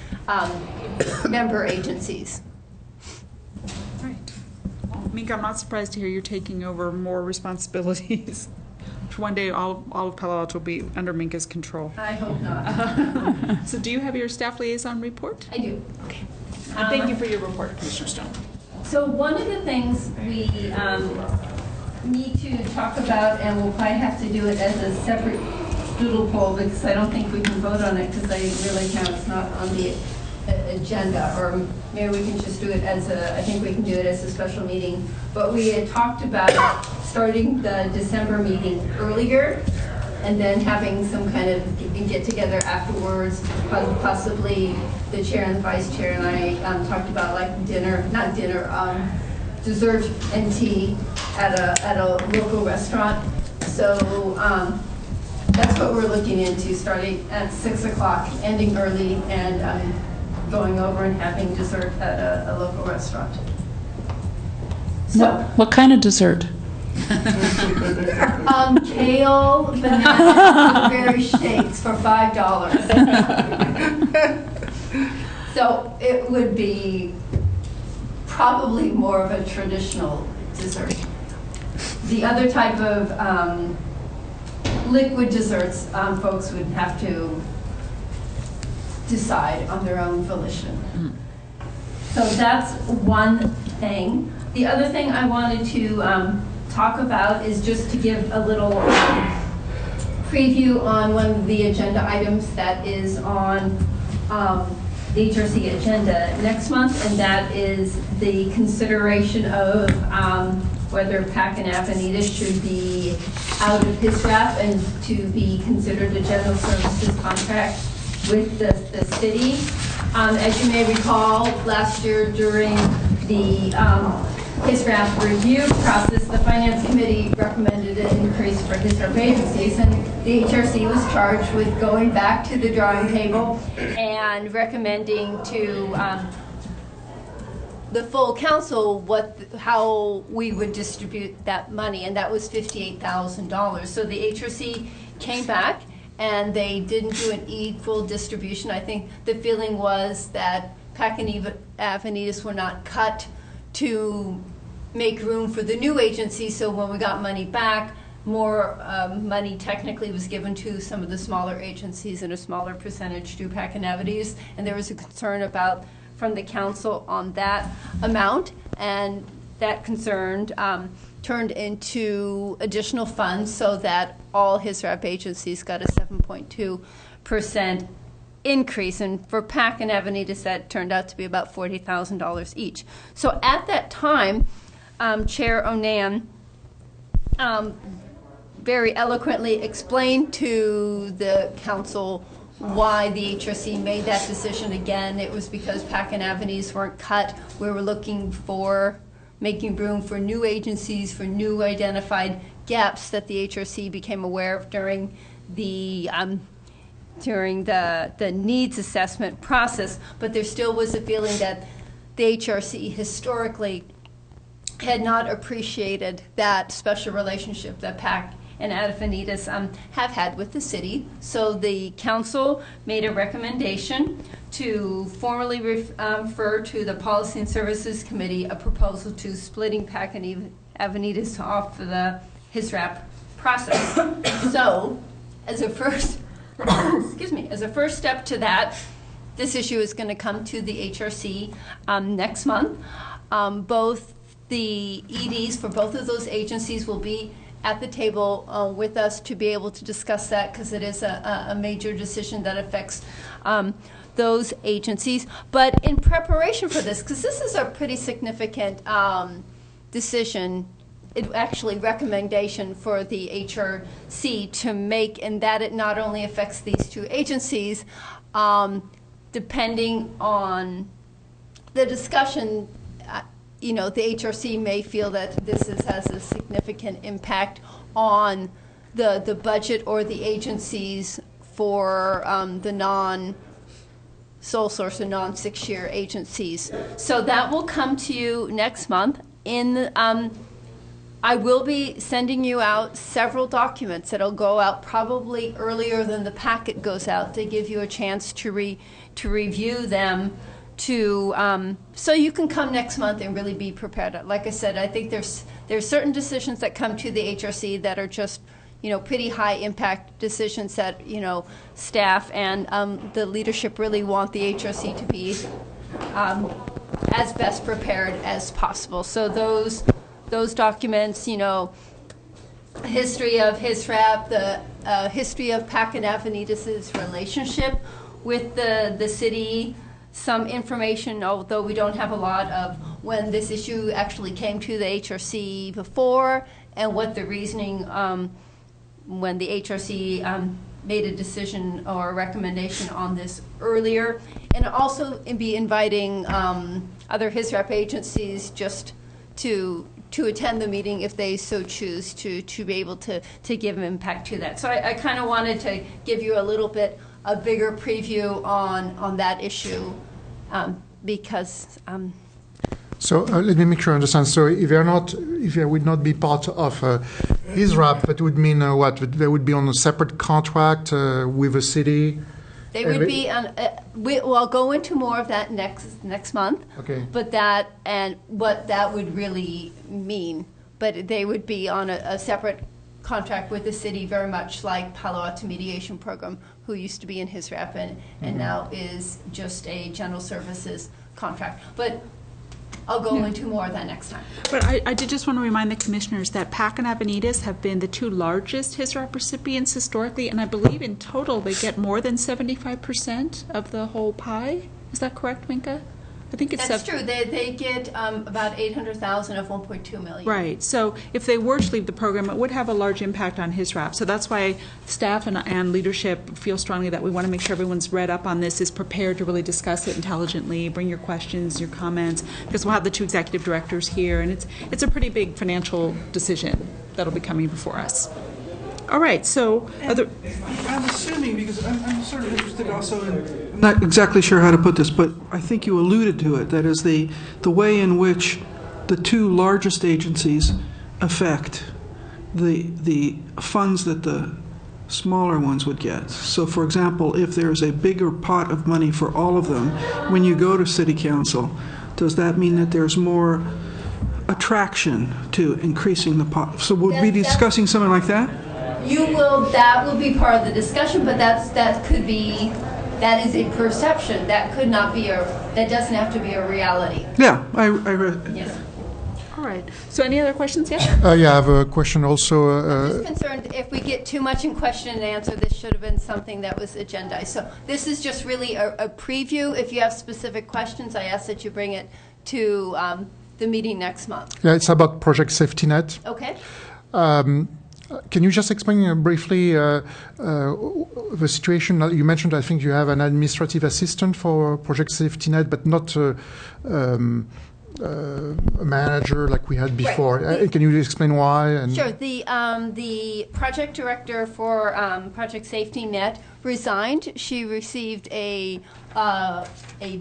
member agencies. Right. Well, Minka, I'm not surprised to hear you're taking over more responsibilities. One day all of Palo Alto will be under Minka's control. I hope not. So do you have your staff liaison report? I do. Okay. And thank you for your report, Commissioner Stone. So one of the things we need to talk about, and we'll probably have to do it as a separate doodle poll because I don't think we can vote on it because I realize now it's not on the agenda, or maybe we can just do it as I think we can do it as a special meeting. But we had talked about starting the December meeting earlier and then having some kind of get together afterwards, possibly the chair and the vice chair and I talked about like dessert and tea at a local restaurant. So that's what we're looking into, starting at 6 o'clock, ending early, and going over and having dessert at a local restaurant. So, what kind of dessert? Kale, banana, blueberry shakes for $5. So it would be probably more of a traditional dessert. The other type of liquid desserts, folks would have to decide on their own volition. So that's one thing. The other thing I wanted to talk about is just to give a little preview on one of the agenda items that is on the HRC agenda next month, and that is the consideration of whether Pack and Avenidas should be out of HISRAP and to be considered a general services contract with the city. As you may recall, last year during the HISRAP review process, the Finance Committee recommended an increase for HISRAP agencies, and the HRC was charged with going back to the drawing table and recommending to the full council how we would distribute that money, and that was $58,000. So the HRC came back and they didn't do an equal distribution. I think the feeling was that Pack and Avenidas were not cut to make room for the new agency, so when we got money back, more money technically was given to some of the smaller agencies and a smaller percentage to PAC and Navities, and there was a concern about from the council on that amount, and that concern turned into additional funds so that all HISRAP agencies got a 7.2% increase, and for PAC and Avenidas that turned out to be about $40,000 each. So at that time, Chair Onan very eloquently explained to the council why the HRC made that decision. Again, it was because PAC and Avenidas weren't cut. We were looking for making room for new agencies, for new identified gaps that the HRC became aware of during the needs assessment process. But there still was a feeling that the HRC historically had not appreciated that special relationship that PAC and Avenidas have had with the city. So the council made a recommendation to formally refer to the Policy and Services Committee a proposal to splitting PAC and Avenidas off for the HISRAP process. So as a first, as a first step to that, this issue is going to come to the HRC next month. Both the EDs for both of those agencies will be at the table with us to be able to discuss that, because it is a major decision that affects those agencies. But in preparation for this, because this is a pretty significant decision, actually recommendation for the HRC to make, in that it not only affects these two agencies, depending on the discussion, the HRC may feel that this has a significant impact on the budget or the agencies for the non-sole source and non-6-year agencies. So that will come to you next month. I will be sending you out several documents that'll go out probably earlier than the packet goes out to give you a chance to review them, so you can come next month and really be prepared. Like I said, I think there's certain decisions that come to the HRC that are just pretty high impact decisions that staff and the leadership really want the HRC to be as best prepared as possible. So those documents, history of HISRAP, the history of PAC and Avenidas' relationship with the city, some information, although we don't have a lot, of when this issue actually came to the HRC before, and what the reasoning when the HRC made a decision or a recommendation on this earlier. And also be inviting other HISRAP agencies just to attend the meeting if they so choose to be able to give impact to that. So I kind of wanted to give you a little bit a bigger preview on that issue because. So let me make sure I understand. So if they would not be part of HISRAP, that would mean what? They would be on a separate contract with the city. They would be on. I'll go into more of that next month. Okay. But what that would really mean. But they would be on a separate contract with the city, very much like Palo Alto Mediation Program, who used to be in HISRAP and now is just a general services contract. But I'll go into more of that next time. But I did just want to remind the commissioners that PAC and Avenidas have been the two largest HISRAP recipients historically, and I believe in total they get more than 75% of the whole pie. Is that correct, Winka? I think it's That's true. They get about $800,000 of $1.2 million. Right. So if they were to leave the program, it would have a large impact on HISRAP. So that's why staff and leadership feel strongly that we want to make sure everyone's read up on this, is prepared to really discuss it intelligently, bring your questions, your comments, because we'll have the two executive directors here, and it's a pretty big financial decision that'll be coming before us. All right, so I'm assuming, because I'm sort of interested also in, I'm not exactly sure how to put this, but I think you alluded to it, that is the way in which the two largest agencies affect the funds that the smaller ones would get. So for example, if there's a bigger pot of money for all of them, when you go to city council, does that mean that there's more attraction to increasing the so we'll be That's- discussing something like that? That will be part of the discussion, but that is a perception. That could not be that doesn't have to be a reality. Yeah, I read. Yes. All right. So any other questions? Yes? Yeah, I have a question also. I'm just concerned if we get too much in question and answer, this should have been something that was agendized. So this is just really a preview. If you have specific questions, I ask that you bring it to the meeting next month. Yeah, it's about Project Safety Net. Okay? Can you just explain briefly the situation? You mentioned, I think you have an administrative assistant for Project Safety Net, but not a manager like we had before. Right. Can you explain why? And Sure. The project director for Project Safety Net resigned. She received a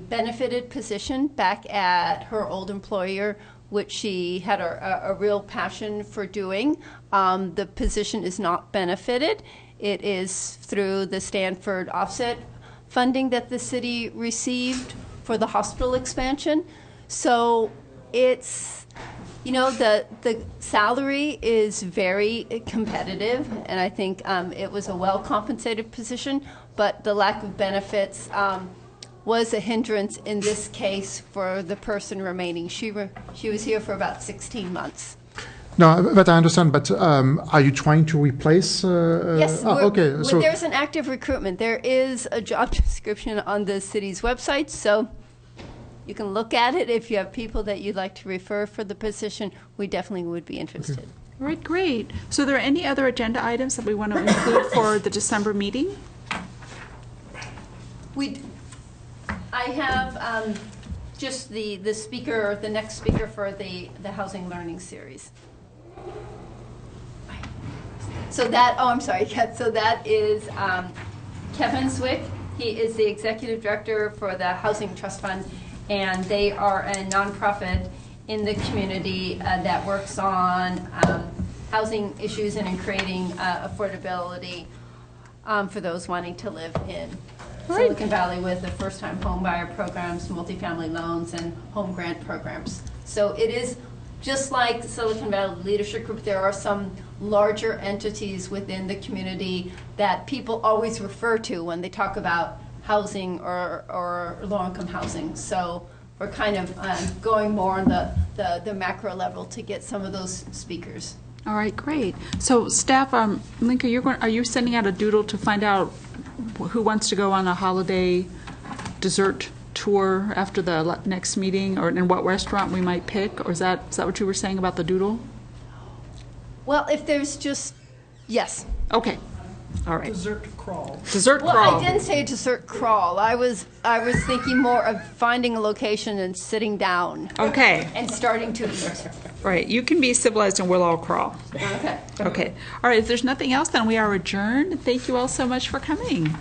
benefited position back at her old employer, which she had a real passion for doing. The position is not benefited. It is through the Stanford offset funding that the city received for the hospital expansion. So it's, the salary is very competitive, and I think it was a well-compensated position, but the lack of benefits was a hindrance in this case for the person remaining. She was here for about 16 months. no, but I understand. But are you trying to replace? Yes, okay. So there's an active recruitment. There is a job description on the city's website, so you can look at it. If you have people that you'd like to refer for the position, we definitely would be interested. Okay. All right, great. So are there any other agenda items that we want to include for the December meeting? I have just the speaker, the next speaker for the Housing Learning Series. So that, I'm sorry, so that is Kevin Zwick. He is the executive director for the Housing Trust Fund, and they are a nonprofit in the community that works on housing issues and in creating affordability for those wanting to live in Silicon Valley with the first-time home buyer programs, multifamily loans, and home grant programs. So it is just like Silicon Valley Leadership Group. There are some larger entities within the community that people always refer to when they talk about housing or low-income housing. So we're kind of going more on the macro level to get some of those speakers. All right, great. So staff, Linka, are you sending out a doodle to find out who wants to go on a holiday dessert tour after the next meeting, or in what restaurant we might pick? Or is that what you were saying about the doodle? Well, if there's just, yes. Okay. All right. Dessert crawl. Dessert Well, crawl. I didn't say dessert crawl. I was thinking more of finding a location and sitting down. Okay. And starting to eat. Right. You can be civilized and we'll all crawl. Okay. Okay. All right. If there's nothing else, then we are adjourned. Thank you all so much for coming.